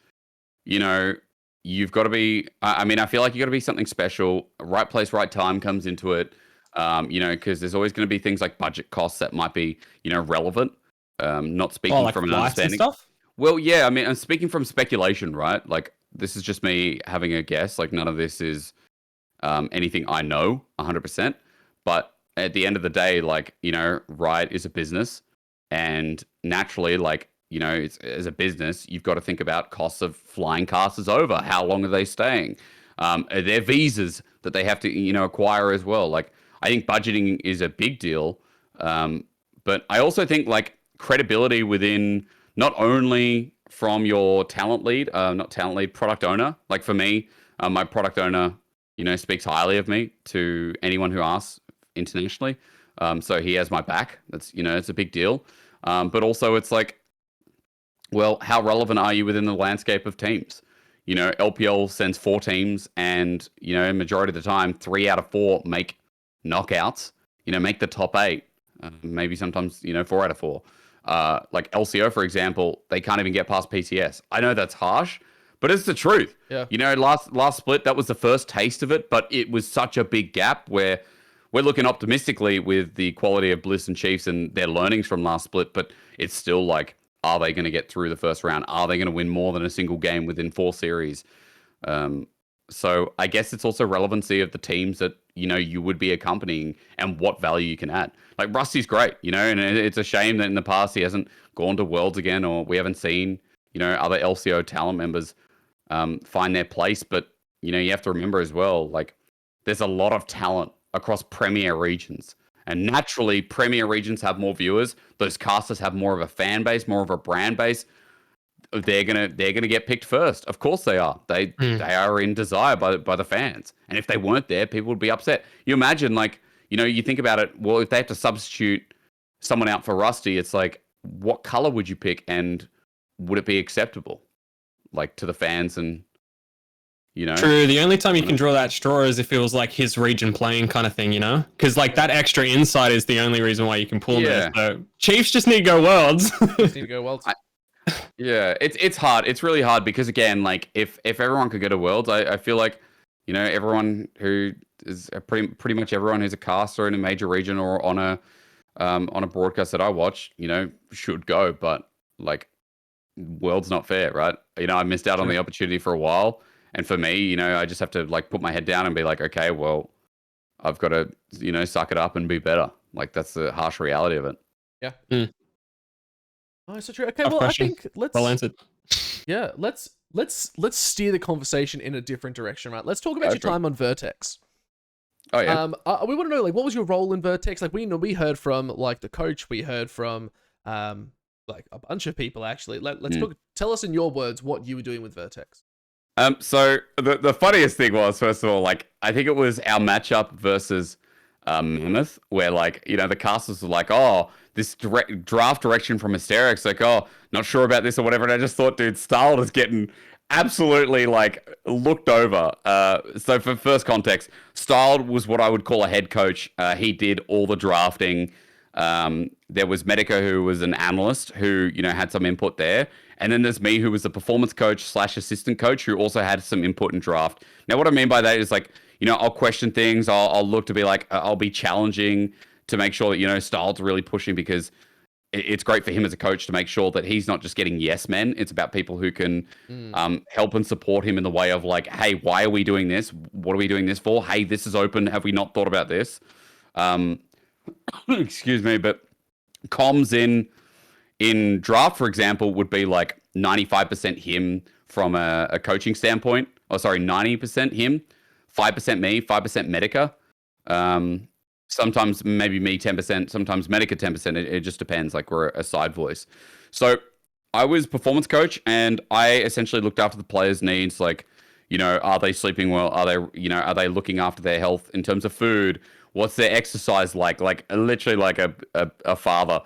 Speaker 3: you know, you've got to be. I mean, I feel like you got to be something special. Right place, right time comes into it. You know, because there's always going to be things like budget costs that might be, you know, relevant. Not speaking
Speaker 2: like
Speaker 3: from an
Speaker 2: flights and
Speaker 3: understanding.
Speaker 2: stuff?
Speaker 3: Well, yeah. I mean, I'm speaking from speculation, right? Like, this is just me having a guess. Like, none of this is anything I know 100%. But at the end of the day, like, you know, Riot is a business, and naturally, like, you know, it's, as a business, you've got to think about costs of flying casters over. How long are they staying? Are there visas that they have to, you know, acquire as well? Like, I think budgeting is a big deal. But I also think like credibility within not only from your product owner. Like for me, my product owner, you know, speaks highly of me to anyone who asks internationally. So he has my back. That's, you know, it's a big deal. But also it's like, well, how relevant are you within the landscape of teams? You know, LPL sends 4 teams and, you know, majority of the time, 3 out of 4 make knockouts, you know, make the top 8. Maybe sometimes, you know, 4 out of 4. Like LCO, for example, they can't even get past PCS. I know that's harsh, but it's the truth.
Speaker 1: Yeah.
Speaker 3: You know, last split, that was the first taste of it, but it was such a big gap where we're looking optimistically with the quality of Bliss and Chiefs and their learnings from last split, but it's still like, are they going to get through the first round? Are they going to win more than a single game within 4 series? So I guess it's also relevancy of the teams that, you know, you would be accompanying and what value you can add. Like Rusty's great, you know, and it's a shame that in the past he hasn't gone to Worlds again, or we haven't seen, you know, other LCO talent members find their place. But, you know, you have to remember as well, like there's a lot of talent across premier regions. And naturally, premier regions have more viewers. Those casters have more of a fan base, more of a brand base. They're gonna get picked first. Of course they are. They are in desire by the fans. And if they weren't there, people would be upset. You imagine, like, you know, you think about it. Well, if they have to substitute someone out for Rusty, it's like, what color would you pick, and would it be acceptable, like to the fans and, you know?
Speaker 2: True. The only time you can draw that straw is if it was like his region playing kind of thing, you know? Because like that extra insight is the only reason why you can pull him there. So Chiefs just need to go Worlds.
Speaker 1: Just need to go Worlds.
Speaker 3: Yeah, it's hard. It's really hard because, again, like if everyone could go to Worlds, I feel like, you know, everyone who is pretty much everyone who's a caster in a major region or on a broadcast that I watch, you know, should go. But like, Worlds not fair, right? You know, I missed out on the opportunity for a while. And for me, you know, I just have to like put my head down and be like, okay, well, I've got to, you know, suck it up and be better. Like that's the harsh reality of it.
Speaker 1: Yeah. Oh, so true. Okay,
Speaker 2: Tough
Speaker 1: well,
Speaker 2: question.
Speaker 1: I think
Speaker 2: Well answered.
Speaker 1: Yeah, let's steer the conversation in a different direction, right? Let's talk about your time on Vertex.
Speaker 3: Oh yeah.
Speaker 1: We want to know, like, what was your role in Vertex? Like, we heard from like the coach, we heard from like a bunch of people actually. Let's tell us in your words what you were doing with Vertex.
Speaker 3: So the funniest thing was, first of all, like I think it was our matchup versus Mammoth, where like, you know, the casters were like, oh, this draft direction from Hysterics, like, oh, not sure about this or whatever. And I just thought, dude, Styled is getting absolutely like looked over. So for first context, Styled was what I would call a head coach. He did all the drafting. There was Medica, who was an analyst who, you know, had some input there. And then there's me, who was the performance coach / assistant coach, who also had some input in draft. Now, what I mean by that is like, you know, I'll question things. I'll look to be like, I'll be challenging to make sure that, you know, Styles really pushing, because it's great for him as a coach to make sure that he's not just getting yes men. It's about people who can help and support him in the way of like, hey, why are we doing this? What are we doing this for? Hey, this is open. Have we not thought about this? Excuse me, but comms in draft, for example, would be like 95% him from a coaching standpoint. Oh, sorry, 90% him, 5% me, 5% Medica. Sometimes maybe me 10%, sometimes Medica 10%. It just depends. Like, we're a side voice. So I was performance coach, and I essentially looked after the players' needs. Like, are they sleeping well? Are they looking after their health in terms of food? What's their exercise like? Like literally like a father.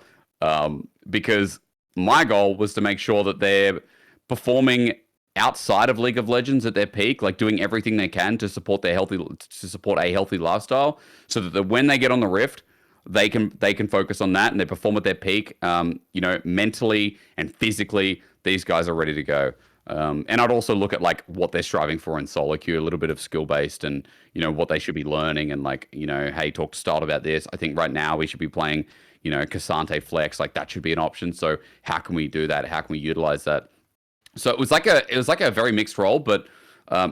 Speaker 3: Because my goal was to make sure that they're performing outside of League of Legends at their peak, like doing everything they can to support a healthy lifestyle, so that when they get on the Rift, they can focus on that and they perform at their peak. Mentally and physically, these guys are ready to go. And I'd also look at like what they're striving for in solo queue, a little bit of skill based, and what they should be learning, and like hey, talk to Styled about this. I think right now we should be playing Cassante Flex, like that should be an option. So how can we do that? How can we utilize that? So it was like a very mixed role, but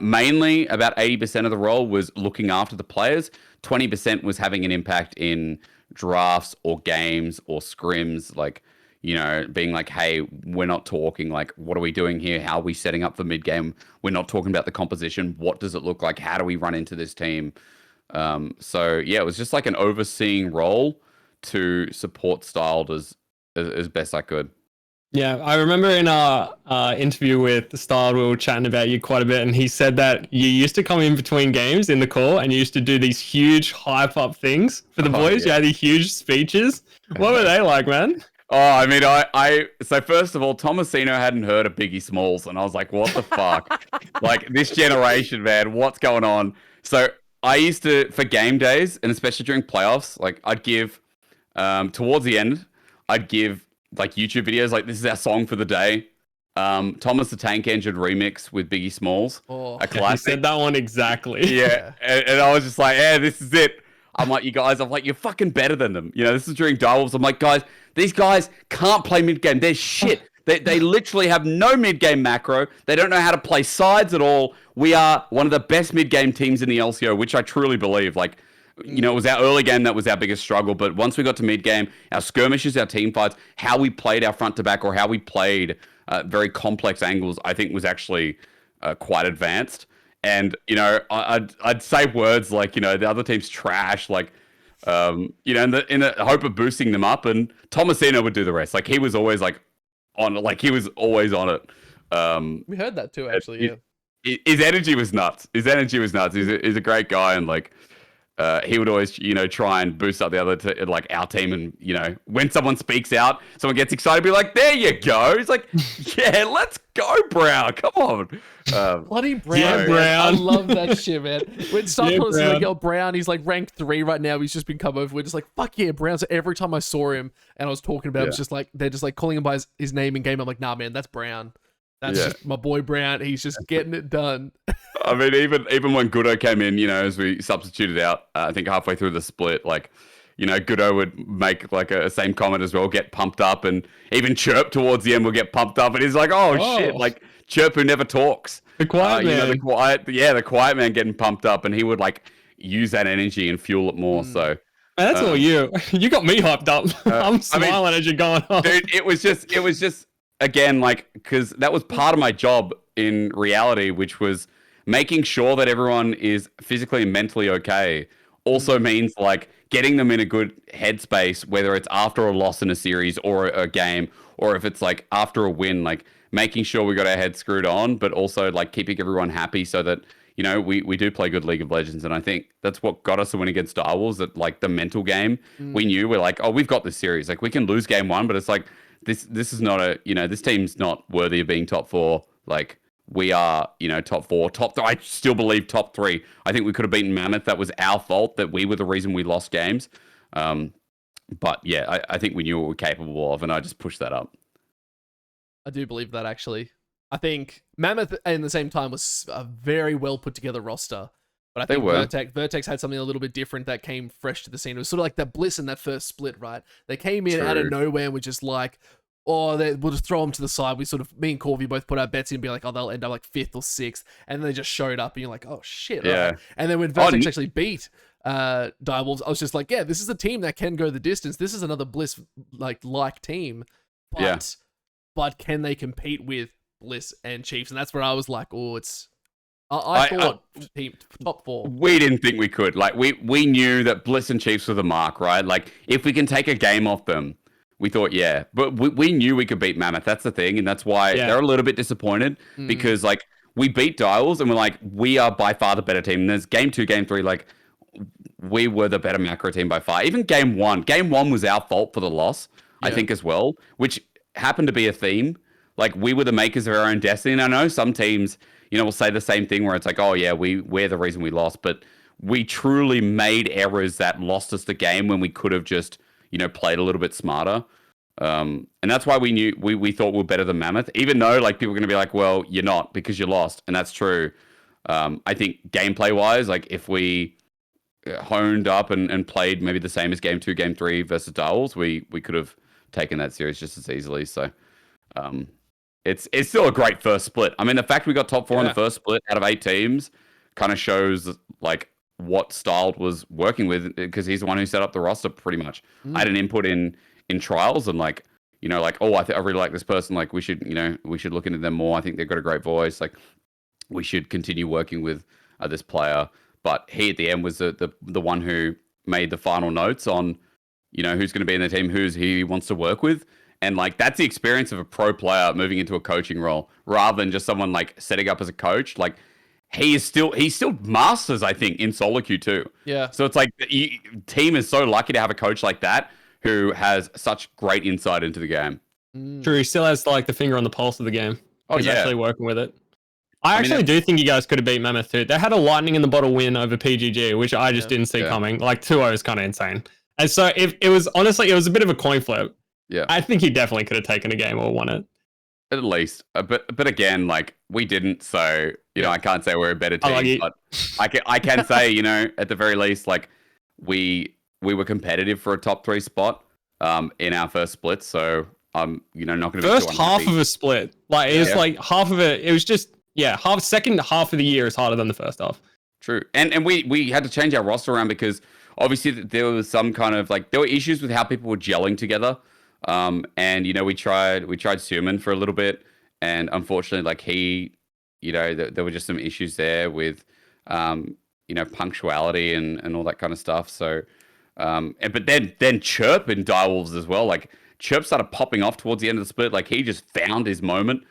Speaker 3: mainly about 80% of the role was looking after the players. 20% was having an impact in drafts or games or scrims, like being like, hey, we're not talking like, what are we doing here? How are we setting up for mid game? We're not talking about the composition. What does it look like? How do we run into this team? So yeah, it was just like an overseeing role to support Styled as best I could.
Speaker 2: Yeah, I remember in our interview with Styled, we were chatting about you quite a bit, and he said that you used to come in between games in the call and you used to do these huge hype up things for the boys. Yeah. You had these huge speeches. What were they like, man?
Speaker 3: Oh, I mean, so first of all, Tomasino hadn't heard of Biggie Smalls, and I was like, what the fuck? Like, this generation, man, what's going on? So I used to, for game days, and especially during playoffs, like, I'd give, towards the end, I'd give, like, YouTube videos, like, this is our song for the day. Thomas the Tank Engine remix with Biggie Smalls.
Speaker 1: Oh,
Speaker 3: a classic.
Speaker 2: You said that one exactly.
Speaker 3: Yeah, and I was just like, yeah, this is it. I'm like, you're fucking better than them. This is during Direwolves. I'm like, guys, these guys can't play mid-game. They're shit. They literally have no mid-game macro. They don't know how to play sides at all. We are one of the best mid-game teams in the LCO, which I truly believe. Like, it was our early game that was our biggest struggle. But once we got to mid-game, our skirmishes, our team fights, how we played our front-to-back, or how we played very complex angles, I think was actually quite advanced. And, I'd say words like, the other team's trash, like, in the hope of boosting them up. And Tomasino would do the rest. Like, he was always like on it. Like, he was always on it.
Speaker 1: We heard that too, actually.
Speaker 3: His energy was nuts. He's a great guy. And like, he would always, try and boost up the other, like our team. And, when someone speaks out, someone gets excited, be like, there you go. He's like, yeah, let's go, Brown. Come on.
Speaker 1: Bloody Brown.
Speaker 2: Yeah, Brown.
Speaker 1: I love that shit, man. When someone's like, yo, Brown, he's like ranked 3 right now. He's just been come over. We're just like, fuck yeah, Brown. So every time I saw him and I was talking about him, it's just like, they're just like calling him by his name in game. I'm like, nah, man, that's Brown. That's just my boy Brown. He's just getting it done.
Speaker 3: I mean, even when Goodo came in, as we substituted out, I think halfway through the split, like, Goodo would make like a same comment as well, get pumped up, and even Chirp towards the end will get pumped up, and he's like, oh shit, like Chirp who never talks.
Speaker 2: The quiet man.
Speaker 3: The quiet man getting pumped up, and he would like use that energy and fuel it more. So
Speaker 2: man, that's all you. You got me hyped up. I'm smiling as you're going on.
Speaker 3: Dude, it was just again, like, because that was part of my job in reality, which was making sure that everyone is physically and mentally okay. Also means like getting them in a good headspace, whether it's after a loss in a series or a game, or if it's like after a win, like making sure we got our heads screwed on, but also like keeping everyone happy so that, we do play good League of Legends. And I think that's what got us a win against Star Wars, that like the mental game, we knew we're like, oh, we've got this series. Like we can lose game 1, but it's like, this is not this team's not worthy of being top 4. Like we are, top 4, top 3. I still believe top 3. I think we could have beaten Mammoth. That was our fault, that we were the reason we lost games. But yeah, I think we knew what we're capable of, and I just pushed that up.
Speaker 1: I do believe that, actually. I think Mammoth, in the same time, was a very well put together roster. But I think Vertex had something a little bit different that came fresh to the scene. It was sort of like that Bliss in that first split, right? They came in out of nowhere and were just like, oh, we'll just throw them to the side. We sort of, me and Corvy both put our bets in and be like, oh, they'll end up like 5th or 6th. And then they just showed up and you're like, oh, shit. Yeah. Right? And then when Vertex actually beat Direwolves, I was just like, yeah, this is a team that can go the distance. This is another Bliss like team. But can they compete with Bliss and Chiefs? And that's where I was like, oh, it's... I thought team top 4.
Speaker 3: We didn't think we could. Like, we knew that Bliss and Chiefs were the mark, right? Like, if we can take a game off them, we thought, yeah. But we knew we could beat Mammoth. That's the thing. And that's why they're a little bit disappointed because, like, we beat Dials and we're like, we are by far the better team. And there's game 2, game 3, like we were the better macro team by far. Even game 1 was our fault for the loss, I think as well, which happened to be a theme. Like we were the makers of our own destiny. And I know some teams, will say the same thing where it's like, oh yeah, we're the reason we lost, but we truly made errors that lost us the game when we could have just, played a little bit smarter. And that's why we thought we were better than Mammoth, even though like people are going to be like, well, you're not because you lost. And that's true. I think gameplay wise, like if we honed up and played maybe the same as game 2, game 3 versus Dials, we could have taken that series just as easily. So, it's still a great first split. I mean, the fact we got top 4 in the first split out of 8 teams kind of shows like what Styled was working with, because he's the one who set up the roster pretty much. I had an input in trials and like, oh, I really like this person. Like we should look into them more. I think they've got a great voice. Like we should continue working with this player. But he at the end was the one who made the final notes on, who's going to be in the team, who he wants to work with. And like that's the experience of a pro player moving into a coaching role rather than just someone like setting up as a coach. Like he still masters, I think, in solo queue too.
Speaker 1: Yeah.
Speaker 3: So it's like the team is so lucky to have a coach like that who has such great insight into the game.
Speaker 2: True, he still has like the finger on the pulse of the game.
Speaker 3: Oh,
Speaker 2: He's actually working with it. I actually do think you guys could have beat Mammoth too. They had a lightning in the bottle win over PGG, which I just didn't see coming. Like 2-0 is kind of insane. And so if it was honestly, it was a bit of a coin flip.
Speaker 3: Yeah,
Speaker 2: I think he definitely could have taken a game or won it.
Speaker 3: At least, but again, like we didn't, so I can't say we're a better team. But I can say, at the very least, like we were competitive for a top 3 spot in our first split. So I'm not going to be
Speaker 2: first half of a split. Like it was like half of it. It was just second half of the year is harder than the first half.
Speaker 3: True, and we had to change our roster around because obviously there was some kind of like there were issues with how people were gelling together. And we tried Suman for a little bit, and unfortunately, like he, there were just some issues there with, punctuality and all that kind of stuff. So, but then Chirp in Direwolves as well. Like Chirp started popping off towards the end of the split. Like he just found his moment,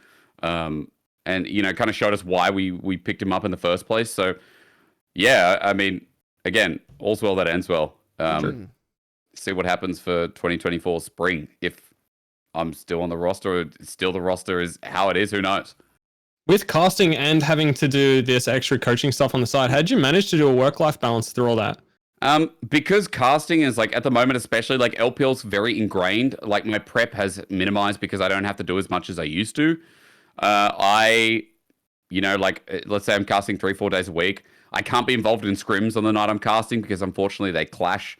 Speaker 3: and kind of showed us why we picked him up in the first place. So, yeah, I mean, again, all's well that ends well. See what happens for 2024 spring. If I'm still on the roster, or still the roster is how it is, who knows?
Speaker 2: With casting and having to do this extra coaching stuff on the side, how did you manage to do a work-life balance through all that?
Speaker 3: Because casting is like at the moment, especially like LPL's very ingrained. Like my prep has minimized because I don't have to do as much as I used to. Let's say I'm casting 3-4 days a week. I can't be involved in scrims on the night I'm casting because unfortunately they clash.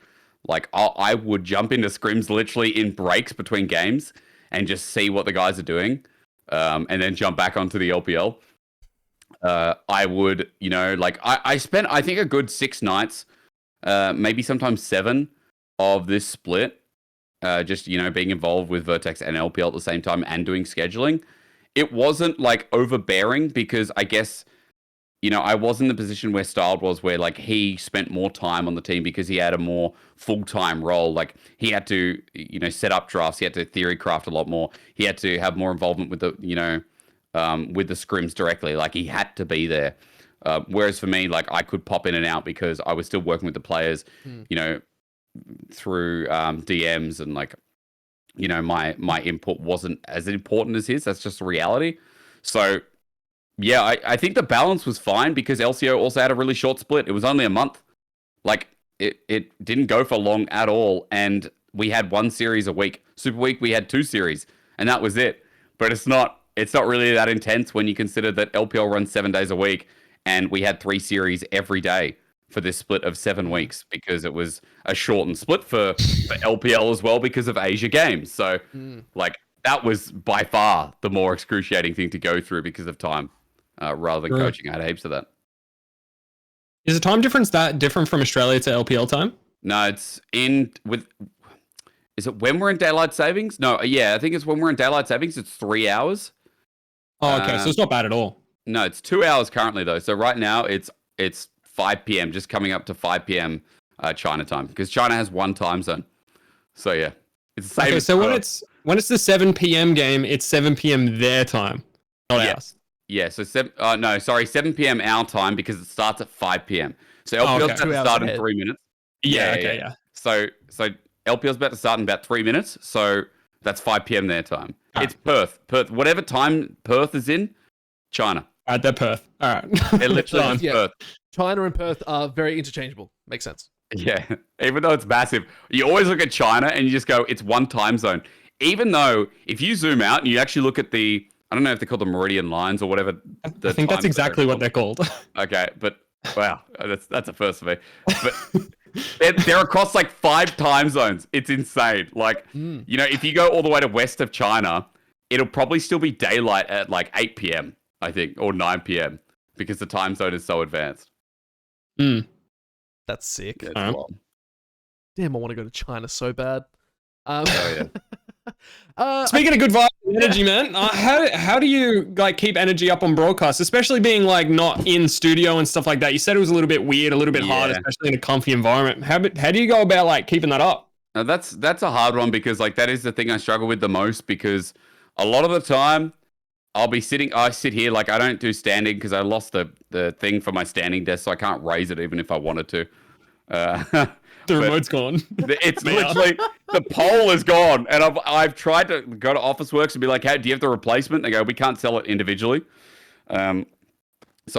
Speaker 3: Like I would jump into scrims literally in breaks between games and just see what the guys are doing, and then jump back onto the LPL. I would, I spent I think a good 6 nights, maybe sometimes 7 of this split, just being involved with Vertex and LPL at the same time and doing scheduling. It wasn't like overbearing because I guess. I was in the position where Styled was, where like he spent more time on the team because he had a more full-time role. Like he had to, set up drafts. He had to theory craft a lot more. He had to have more involvement with the, with the scrims directly. Like he had to be there. Whereas for me, like I could pop in and out because I was still working with the players, through DMs and like, my input wasn't as important as his. That's just the reality. So. Yeah, I think the balance was fine because LCO also had a really short split. It was only a month. Like, it didn't go for long at all. And we had 1 series a week. Super Week, we had 2 series. And that was it. But it's not really that intense when you consider that LPL runs 7 days a week. And we had 3 series every day for this split of 7 weeks because it was a shortened split for LPL as well because of Asia Games. So, that was by far the more excruciating thing to go through because of time. Rather than coaching. I had heaps of that.
Speaker 2: Is the time difference that different from Australia to LPL time?
Speaker 3: No, it's is it when we're in daylight savings? No, yeah, I think it's when we're in daylight savings. It's 3 hours.
Speaker 2: Oh, okay, so it's not bad at all.
Speaker 3: No, it's 2 hours currently though. So right now it's 5 p.m. just coming up to 5 p.m. China time because China has 1 time zone. So yeah, it's the same.
Speaker 2: Okay, so when it's the 7 p.m. game, it's 7 p.m. their time, not ours.
Speaker 3: Yeah, so 7 p.m. our time because it starts at 5 p.m. So LPL's
Speaker 2: okay.
Speaker 3: about to start in 3 minutes.
Speaker 2: Yeah.
Speaker 3: So LPL's about to start in about 3 minutes. So that's 5 p.m. their time. It's Perth. Whatever time Perth is in, China.
Speaker 2: All right, they're Perth. All right.
Speaker 3: It literally is Perth.
Speaker 1: China and Perth are very interchangeable. Makes sense.
Speaker 3: Yeah, even though it's massive, you always look at China and you just go, it's one time zone. Even though if you zoom out and you actually look at I don't know if they're called the meridian lines or whatever.
Speaker 2: I think that's exactly what they're called.
Speaker 3: Okay, but wow, that's a first for me. But they're across like 5 time zones. It's insane. Like, if you go all the way to west of China, it'll probably still be daylight at like 8 p.m., I think, or 9 p.m. because the time zone is so advanced.
Speaker 1: That's sick.
Speaker 3: Yeah,
Speaker 1: damn, I want to go to China so bad.
Speaker 2: Speaking of good vibe and energy, man, how do you like keep energy up on broadcast, especially being like not in studio and stuff like that? You said it was a little bit weird, a little bit hard, especially in a comfy environment. How do you go about like keeping that up?
Speaker 3: Now that's a hard one because like that is the thing I struggle with the most because a lot of the time I sit here, like I don't do standing because I lost the thing for my standing desk, so I can't raise it even if I wanted to.
Speaker 2: The remote's gone.
Speaker 3: It's literally, the pole is gone. And I've tried to go to Officeworks and be like, hey, do you have the replacement? They go, we can't sell it individually. So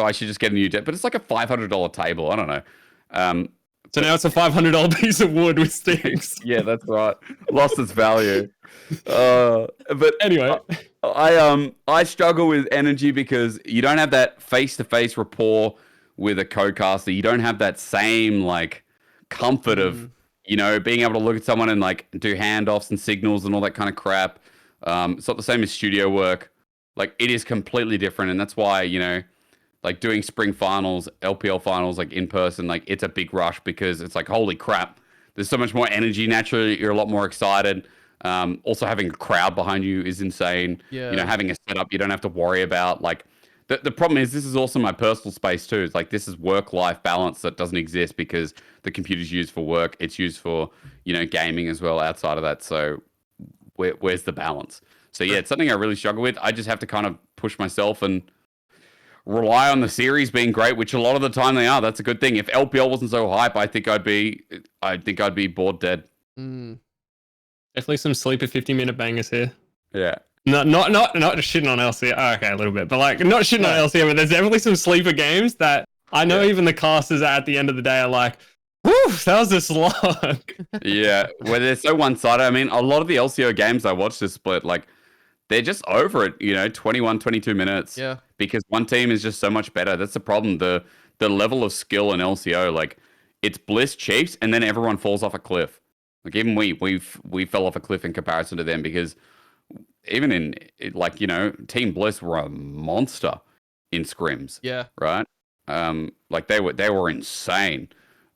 Speaker 3: I should just get a new desk. But it's like a $500 table. I don't know.
Speaker 2: So now it's a $500 piece of wood with sticks.
Speaker 3: Yeah, that's right. Lost its value. But
Speaker 2: anyway,
Speaker 3: I struggle with energy because you don't have that face-to-face rapport with a co-caster. You don't have that same like comfort of being able to look at someone and like do handoffs and signals and all that kind of crap. It's not the same as studio work. Like it is completely different, and that's why like doing spring finals, LPL finals, like in person, like it's a big rush because it's like, holy crap, there's so much more energy. Naturally, you're a lot more excited. Also having a crowd behind you is insane.
Speaker 1: Yeah.
Speaker 3: Having a setup you don't have to worry about. Like the problem is this is also my personal space too. It's like this is work-life balance that doesn't exist because the computer's used for work. It's used for, gaming as well outside of that. So where's the balance? So yeah, it's something I really struggle with. I just have to kind of push myself and rely on the series being great, which a lot of the time they are. That's a good thing. If LPL wasn't so hype, I think I'd be bored dead.
Speaker 2: Definitely some sleeper 50-minute bangers here.
Speaker 3: Yeah.
Speaker 2: Not shitting on LCO. Oh, okay, a little bit, but like not shitting on LCO. But there's definitely some sleeper games that I know even the casters at the end of the day are like, whew, that was a slog.
Speaker 3: Yeah, where they're so one-sided. I mean, a lot of the LCO games I watched this split, like they're just over it. 21, 22 minutes.
Speaker 1: Yeah. Because
Speaker 3: one team is just so much better. That's the problem. The level of skill in LCO, like it's Bliss, Chiefs, and then everyone falls off a cliff. Like even we fell off a cliff in comparison to them because even in like Team Bliss were a monster in scrims.
Speaker 1: Yeah.
Speaker 3: Right. Like they were insane.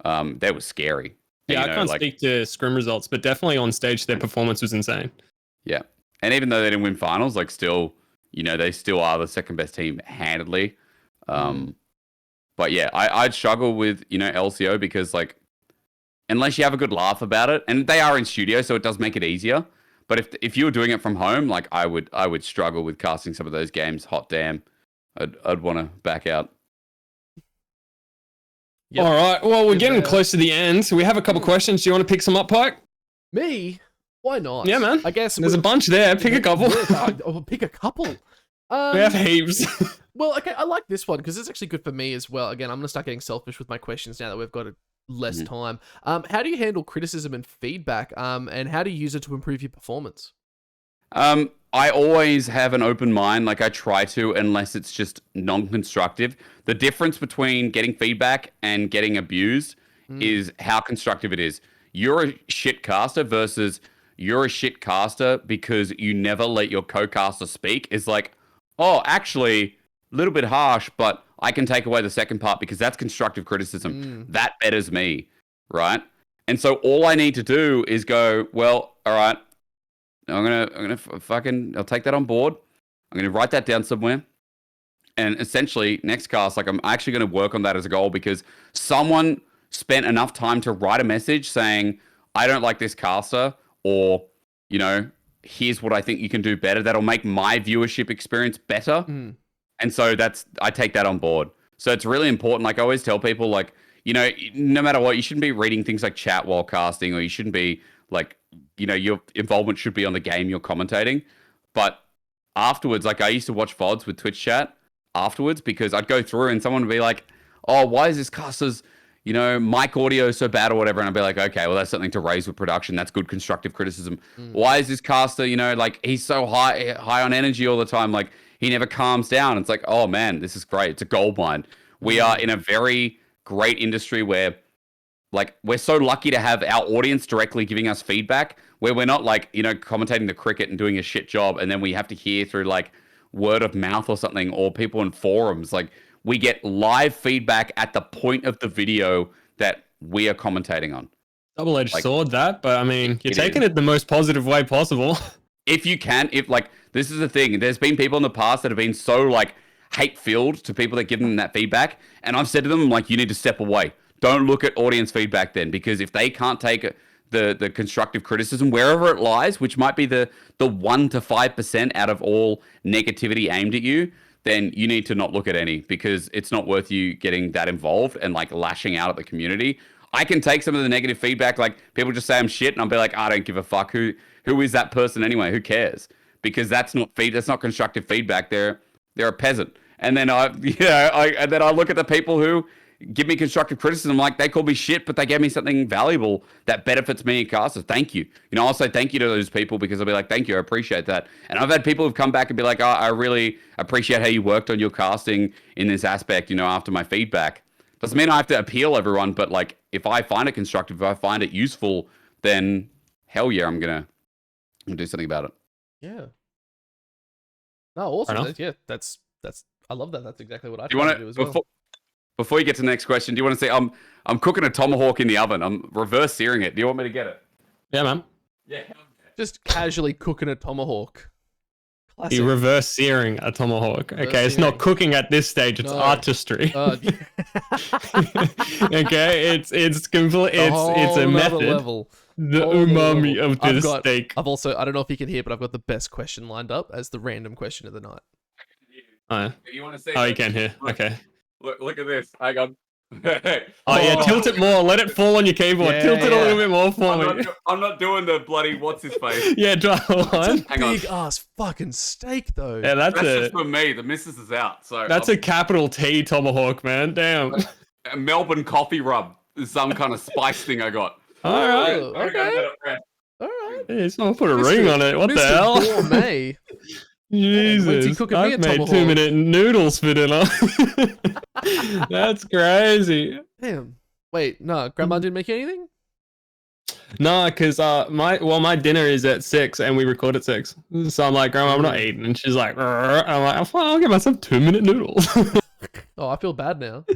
Speaker 3: They were scary.
Speaker 2: Yeah, I can't speak to scrim results, but definitely on stage their performance was insane.
Speaker 3: Yeah, and even though they didn't win finals, like still, they still are the second best team handedly. But yeah, I'd struggle with LCO because like unless you have a good laugh about it, and they are in studio, so it does make it easier. But if you were doing it from home, like I would struggle with casting some of those games. Hot damn, I'd want to back out.
Speaker 2: Yep. All right. Well, we're getting close to the end, so we have a couple questions. Do you want to pick some up, Pike?
Speaker 1: Me? Why not?
Speaker 2: Yeah, man.
Speaker 1: I guess
Speaker 2: there's a bunch there. Pick a couple.
Speaker 1: I'll pick a couple.
Speaker 2: We have heaps.
Speaker 1: Well, okay, I like this one because it's actually good for me as well. Again, I'm going to start getting selfish with my questions now that we've got less time. How do you handle criticism and feedback? And how do you use it to improve your performance?
Speaker 3: I always have an open mind. Like I try to, unless it's just non-constructive. The difference between getting feedback and getting abused is how constructive it is. You're a shit caster versus you're a shit caster because you never let your co-caster speak. Is like, oh, actually, a little bit harsh, but I can take away the second part because that's constructive criticism. That betters me, right? And so all I need to do is go, well, all right, I'll take that on board. I'm gonna write that down somewhere. And essentially, next cast, like I'm actually gonna work on that as a goal because someone spent enough time to write a message saying, I don't like this caster, or, here's what I think you can do better. That'll make my viewership experience better. And so I take that on board. So it's really important. Like I always tell people, like, you know, no matter what, you shouldn't be reading things like chat while casting, or you shouldn't be like, you know, your involvement should be on the game you're commentating. But afterwards, like I used to watch VODs with Twitch chat afterwards, because I'd go through and someone would be like, oh, why is this caster's, you know, mic audio so bad or whatever? And I'd be like, okay, well, that's something to raise with production. That's good constructive criticism. Why is this caster, you know, like he's so high on energy all the time? Like he never calms down. It's like, oh man, this is great. It's a gold mine. We are in a very great industry where, like, we're so lucky to have our audience directly giving us feedback, where we're not like, you know, commentating the cricket and doing a shit job, and then we have to hear through like word of mouth or something, or people in forums. Like, we get live feedback at the point of the video that we are commentating on.
Speaker 2: Double-edged sword, that, but I mean, you're taking it the most positive way possible.
Speaker 3: If you can, like, this is the thing. There's been people in the past that have been so like hate-filled to people that give them that feedback, and I've said to them, like, you need to step away. Don't look at audience feedback then, because if they can't take the constructive criticism wherever it lies, which might be the 1 to 5% out of all negativity aimed at you, then you need to not look at any, because it's not worth you getting that involved and like lashing out at the community. I can take some of the negative feedback, like people just say I'm shit, and I'll be like, I don't give a fuck. Who is that person anyway? Who cares? Because that's not constructive feedback. They're a peasant. And then I look at the people who give me constructive criticism, like they call me shit, but they gave me something valuable that benefits me and casters. Thank you. You know, I'll say thank you to those people, because I'll be like, thank you, I appreciate that. And I've had people who've come back and be like, oh, I really appreciate how you worked on your casting in this aspect, you know, after my feedback. Doesn't mean I have to appeal everyone, but like, if I find it constructive, if I find it useful, then hell yeah, I'm gonna do something about it.
Speaker 1: Yeah. No, awesome. Yeah, that's I love that. That's exactly what I try to do as well.
Speaker 3: Before you get to the next question, do you want to say I'm cooking a tomahawk in the oven? I'm reverse searing it. Do you want me to get it?
Speaker 2: Yeah, man.
Speaker 3: Yeah.
Speaker 1: Just casually cooking a tomahawk. Classic.
Speaker 2: You're reverse searing a tomahawk. Okay, it's not cooking at this stage. It's artistry. Okay, it's complete. It's a method.
Speaker 1: Level.
Speaker 2: The umami of this steak.
Speaker 1: I've also, I don't know if you can hear, but I've got the best question lined up as the random question of the night.
Speaker 3: You want to say?
Speaker 2: Oh, you can hear. Okay.
Speaker 3: Look at this. Hang on.
Speaker 2: Tilt it more. Let it fall on your keyboard. Tilt it a little bit more for me.
Speaker 3: I'm not doing the bloody what's his face.
Speaker 2: Yeah, try one.
Speaker 1: Big ass fucking steak though.
Speaker 2: Yeah, that's
Speaker 3: just for me. The missus is out, so
Speaker 2: that's a capital T tomahawk, man. Damn.
Speaker 3: A Melbourne coffee rub is some kind of spice thing I got.
Speaker 2: All right.
Speaker 1: Okay. All right.
Speaker 2: Hey, someone put a ring on it. What the hell?
Speaker 1: Gourmet.
Speaker 2: Jesus, I've made 2-minute noodles for dinner. That's crazy.
Speaker 1: Damn. Wait, no, Grandma didn't make you anything?
Speaker 2: No, because my dinner is at 6 and we record at 6. So I'm like, Grandma, I'm not eating. And she's like, I'm like, I'll get myself 2-minute noodles.
Speaker 1: Oh, I feel bad now.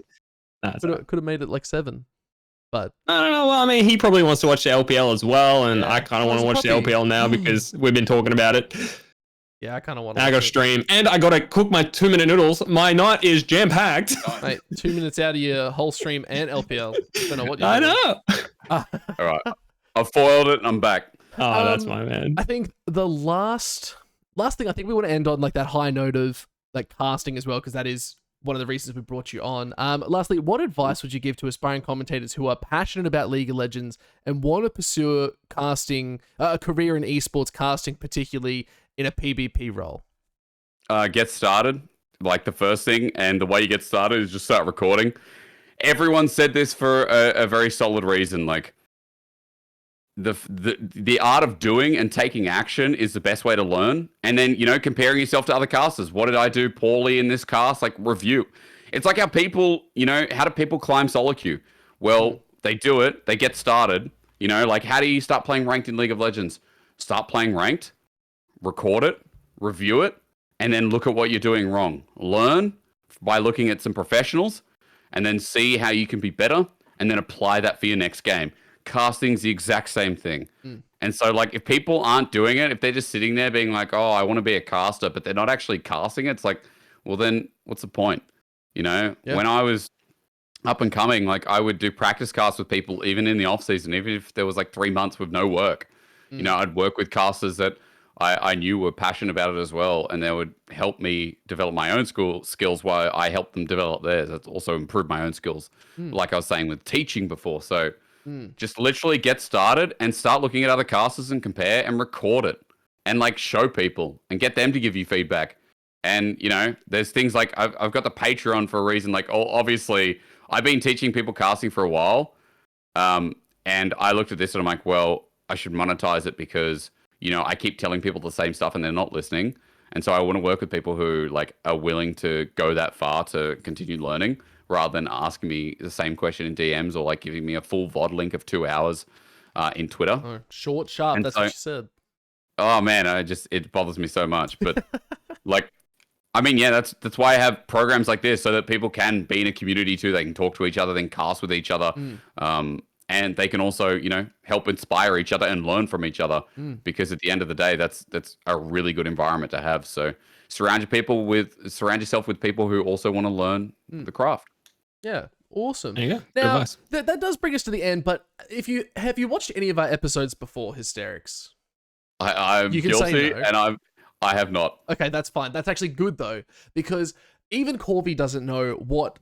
Speaker 1: Could have made it like 7. But
Speaker 2: I don't know. Well, I mean, he probably wants to watch the LPL as well. And I kind of want to watch the LPL now because we've been talking about it.
Speaker 1: Yeah, I kind of want to.
Speaker 2: I got to stream, and I got to cook my 2-minute noodles. My night is jam packed.
Speaker 1: Mate, 2 minutes out of your whole stream and LPL. Don't know what you're
Speaker 2: I
Speaker 1: doing.
Speaker 2: know.
Speaker 3: All right, I've foiled it and I'm back.
Speaker 2: Oh, that's my man.
Speaker 1: I think the last thing I think we want to end on like that high note of like casting as well, because that is one of the reasons we brought you on. Lastly, what advice would you give to aspiring commentators who are passionate about League of Legends and want to pursue casting, a career in esports casting, particularly in a PvP role?
Speaker 3: Get started. Like the first thing, and the way you get started is just start recording. Everyone said this for a very solid reason. Like the art of doing and taking action is the best way to learn. And then, you know, comparing yourself to other casters. What did I do poorly in this cast? Like review. It's like how people, you know, how do people climb solo queue? Well, they do it. They get started. You know, like how do you start playing ranked in League of Legends? Start playing ranked. Record it, review it, and then look at what you're doing wrong. Learn by looking at some professionals, and then see how you can be better, and then apply that for your next game. Casting's the exact same thing. And so, like, if people aren't doing it, if they're just sitting there being like, oh, I want to be a caster, but they're not actually casting it, it's like, well, then what's the point? You know, when I was up and coming, like, I would do practice casts with people, even in the off season, even if there was like 3 months with no work. You know, I'd work with casters that I knew were passionate about it as well, and they would help me develop my own skills while I helped them develop theirs. That's also improved my own skills, like I was saying with teaching before. So just literally get started and start looking at other casters and compare and record it and like show people and get them to give you feedback. And you know, there's things like I've got the Patreon for a reason. Like, obviously, I've been teaching people casting for a while, and I looked at this and I'm like, well, I should monetize it because, you know, I keep telling people the same stuff and they're not listening. And so I want to work with people who like are willing to go that far to continue learning rather than asking me the same question in DMs or like giving me a full VOD link of 2 hours in Twitter.
Speaker 1: Oh, short, sharp. That's what she said.
Speaker 3: Oh man, it bothers me so much. But like, I mean, yeah, that's why I have programs like this so that people can be in a community too. They can talk to each other, then cast with each other. And they can also, you know, help inspire each other and learn from each other. Because at the end of the day, that's a really good environment to have. So surround yourself with people who also want to learn the craft.
Speaker 1: Yeah, awesome.
Speaker 2: There you go.
Speaker 1: Now that does bring us to the end. But have you watched any of our episodes before Hysterics?
Speaker 3: I'm guilty, no. And I have not.
Speaker 1: Okay, that's fine. That's actually good though, because even Corvy doesn't know what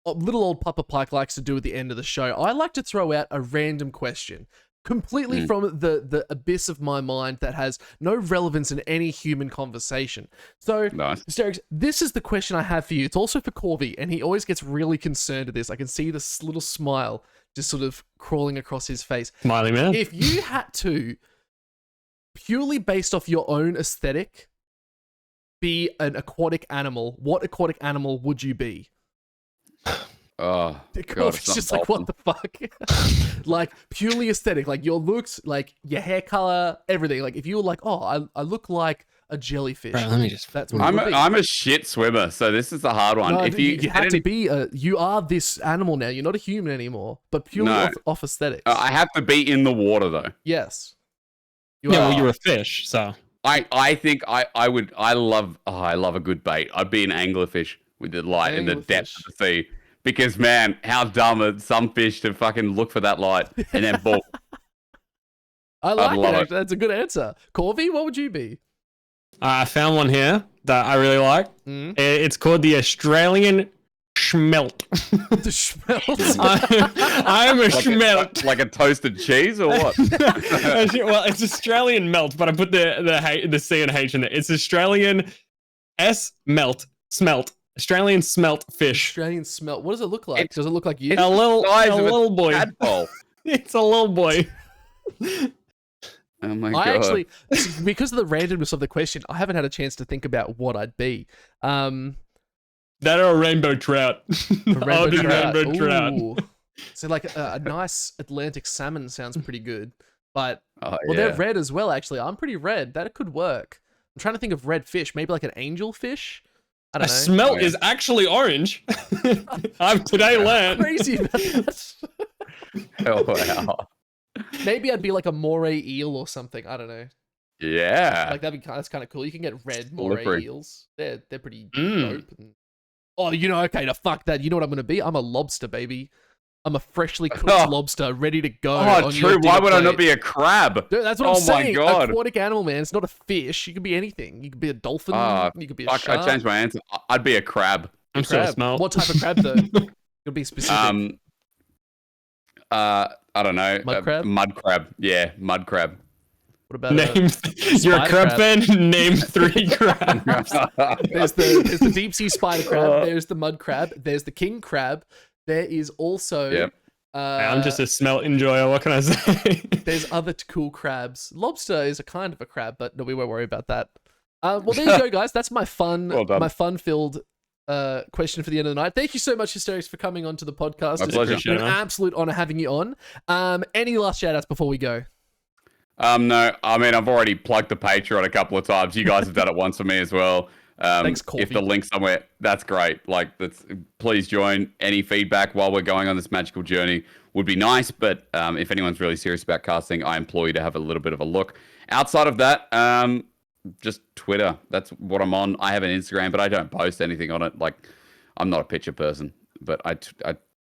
Speaker 1: little old Papa Pike likes to do at the end of the show. I like to throw out a random question completely from the abyss of my mind that has no relevance in any human conversation. So,
Speaker 3: nice.
Speaker 1: Hysterics, this is the question I have for you. It's also for Corvy, and he always gets really concerned at this. I can see this little smile just sort of crawling across his face.
Speaker 2: Smiley man.
Speaker 1: If you had to, purely based off your own aesthetic, be an aquatic animal, what aquatic animal would you be?
Speaker 3: Oh, God,
Speaker 1: it's just like, what the fuck? Like, purely aesthetic, like your looks, like your hair color, everything. Like, if you were like, oh, I look like a jellyfish.
Speaker 2: Right, let me just.
Speaker 1: That's what
Speaker 3: I'm a shit swimmer, so this is the hard one.
Speaker 1: No,
Speaker 3: if
Speaker 1: you have to be you are this animal now. You're not a human anymore, but purely off aesthetics.
Speaker 3: I have to be in the water though.
Speaker 1: Yes.
Speaker 2: Well, you're a fish, so.
Speaker 3: I think I would. I love a good bait. I'd be an anglerfish with the light in the depths of the sea. Because man, how dumb are some fish to fucking look for that light and then boom.
Speaker 1: I like it. That's a good answer. Corvy, what would you be?
Speaker 2: I found one here that I really like. It's called the Australian Schmelt.
Speaker 1: The Schmelt.
Speaker 2: I'm a Schmelt.
Speaker 3: Like a toasted cheese or what?
Speaker 2: Well, it's Australian melt, but I put the C and H in it. It's Australian smelt. Australian smelt fish.
Speaker 1: Australian smelt. What does it look like? Does it look like you?
Speaker 2: A little boy.
Speaker 3: Tadpole.
Speaker 2: It's a little boy.
Speaker 3: Oh my God.
Speaker 1: I actually, because of the randomness of the question, I haven't had a chance to think about what I'd be.
Speaker 2: That or a rainbow trout. Rainbow trout.
Speaker 1: So like a nice Atlantic salmon sounds pretty good. But, they're red as well, actually. I'm pretty red. That could work. I'm trying to think of red fish. Maybe like an angel fish? I don't know.
Speaker 2: Smelt is actually orange. I've today learned.
Speaker 1: Crazy about that.
Speaker 3: Oh, wow.
Speaker 1: Maybe I'd be like a moray eel or something. I don't know.
Speaker 3: Yeah.
Speaker 1: Like that's kind of cool. You can get red moray eels. They're pretty dope. Oh, okay, fuck that. You know what I'm gonna be? I'm a lobster, baby. I'm a freshly cooked lobster, ready to go.
Speaker 3: Oh, true. Why would I not be a crab?
Speaker 1: Dude, that's what I'm saying.
Speaker 3: My God.
Speaker 1: Aquatic animal, man. It's not a fish. You could be anything. You could be a dolphin. You could be a shark.
Speaker 3: I changed my answer. I'd be a crab.
Speaker 2: I'm so smart.
Speaker 1: What type of crab, though? You'll be specific.
Speaker 3: I don't know.
Speaker 1: Mud crab?
Speaker 3: Mud crab. Yeah, mud crab.
Speaker 1: What about
Speaker 2: you're a crab fan? Name 3 crabs.
Speaker 1: There's the deep sea spider crab. There's the mud crab. There's the king crab. There is also...
Speaker 2: I'm just a smelt enjoyer. What can I say?
Speaker 1: There's other cool crabs. Lobster is a kind of a crab, but no, we won't worry about that. Well, there you go, guys. That's my fun-filled question for the end of the night. Thank you so much, Hysterics, for coming onto the podcast.
Speaker 3: My pleasure.
Speaker 1: It's been an absolute honor having you on. Any last shout-outs before we go?
Speaker 3: No. I mean, I've already plugged the Patreon a couple of times. You guys have done it once for me as well.
Speaker 1: Thanks, Corvy.
Speaker 3: If the link's somewhere, that's great. Please join. Any feedback while we're going on this magical journey would be nice. But if anyone's really serious about casting, I implore you to have a little bit of a look. Outside of that, just Twitter. That's what I'm on. I have an Instagram, but I don't post anything on it. Like, I'm not a picture person, but I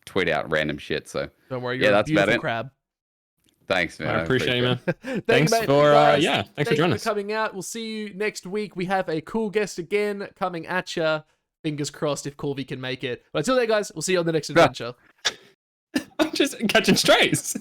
Speaker 3: tweet out random shit. So
Speaker 1: don't worry, you're a beautiful crab.
Speaker 3: Thanks, man.
Speaker 2: I appreciate you, man.
Speaker 1: Thanks
Speaker 2: Thanks for joining us.
Speaker 1: coming out. We'll see you next week. We have a cool guest again coming at you. Fingers crossed if Corvy can make it. But until then, guys, we'll see you on the next adventure.
Speaker 2: I'm just catching strays.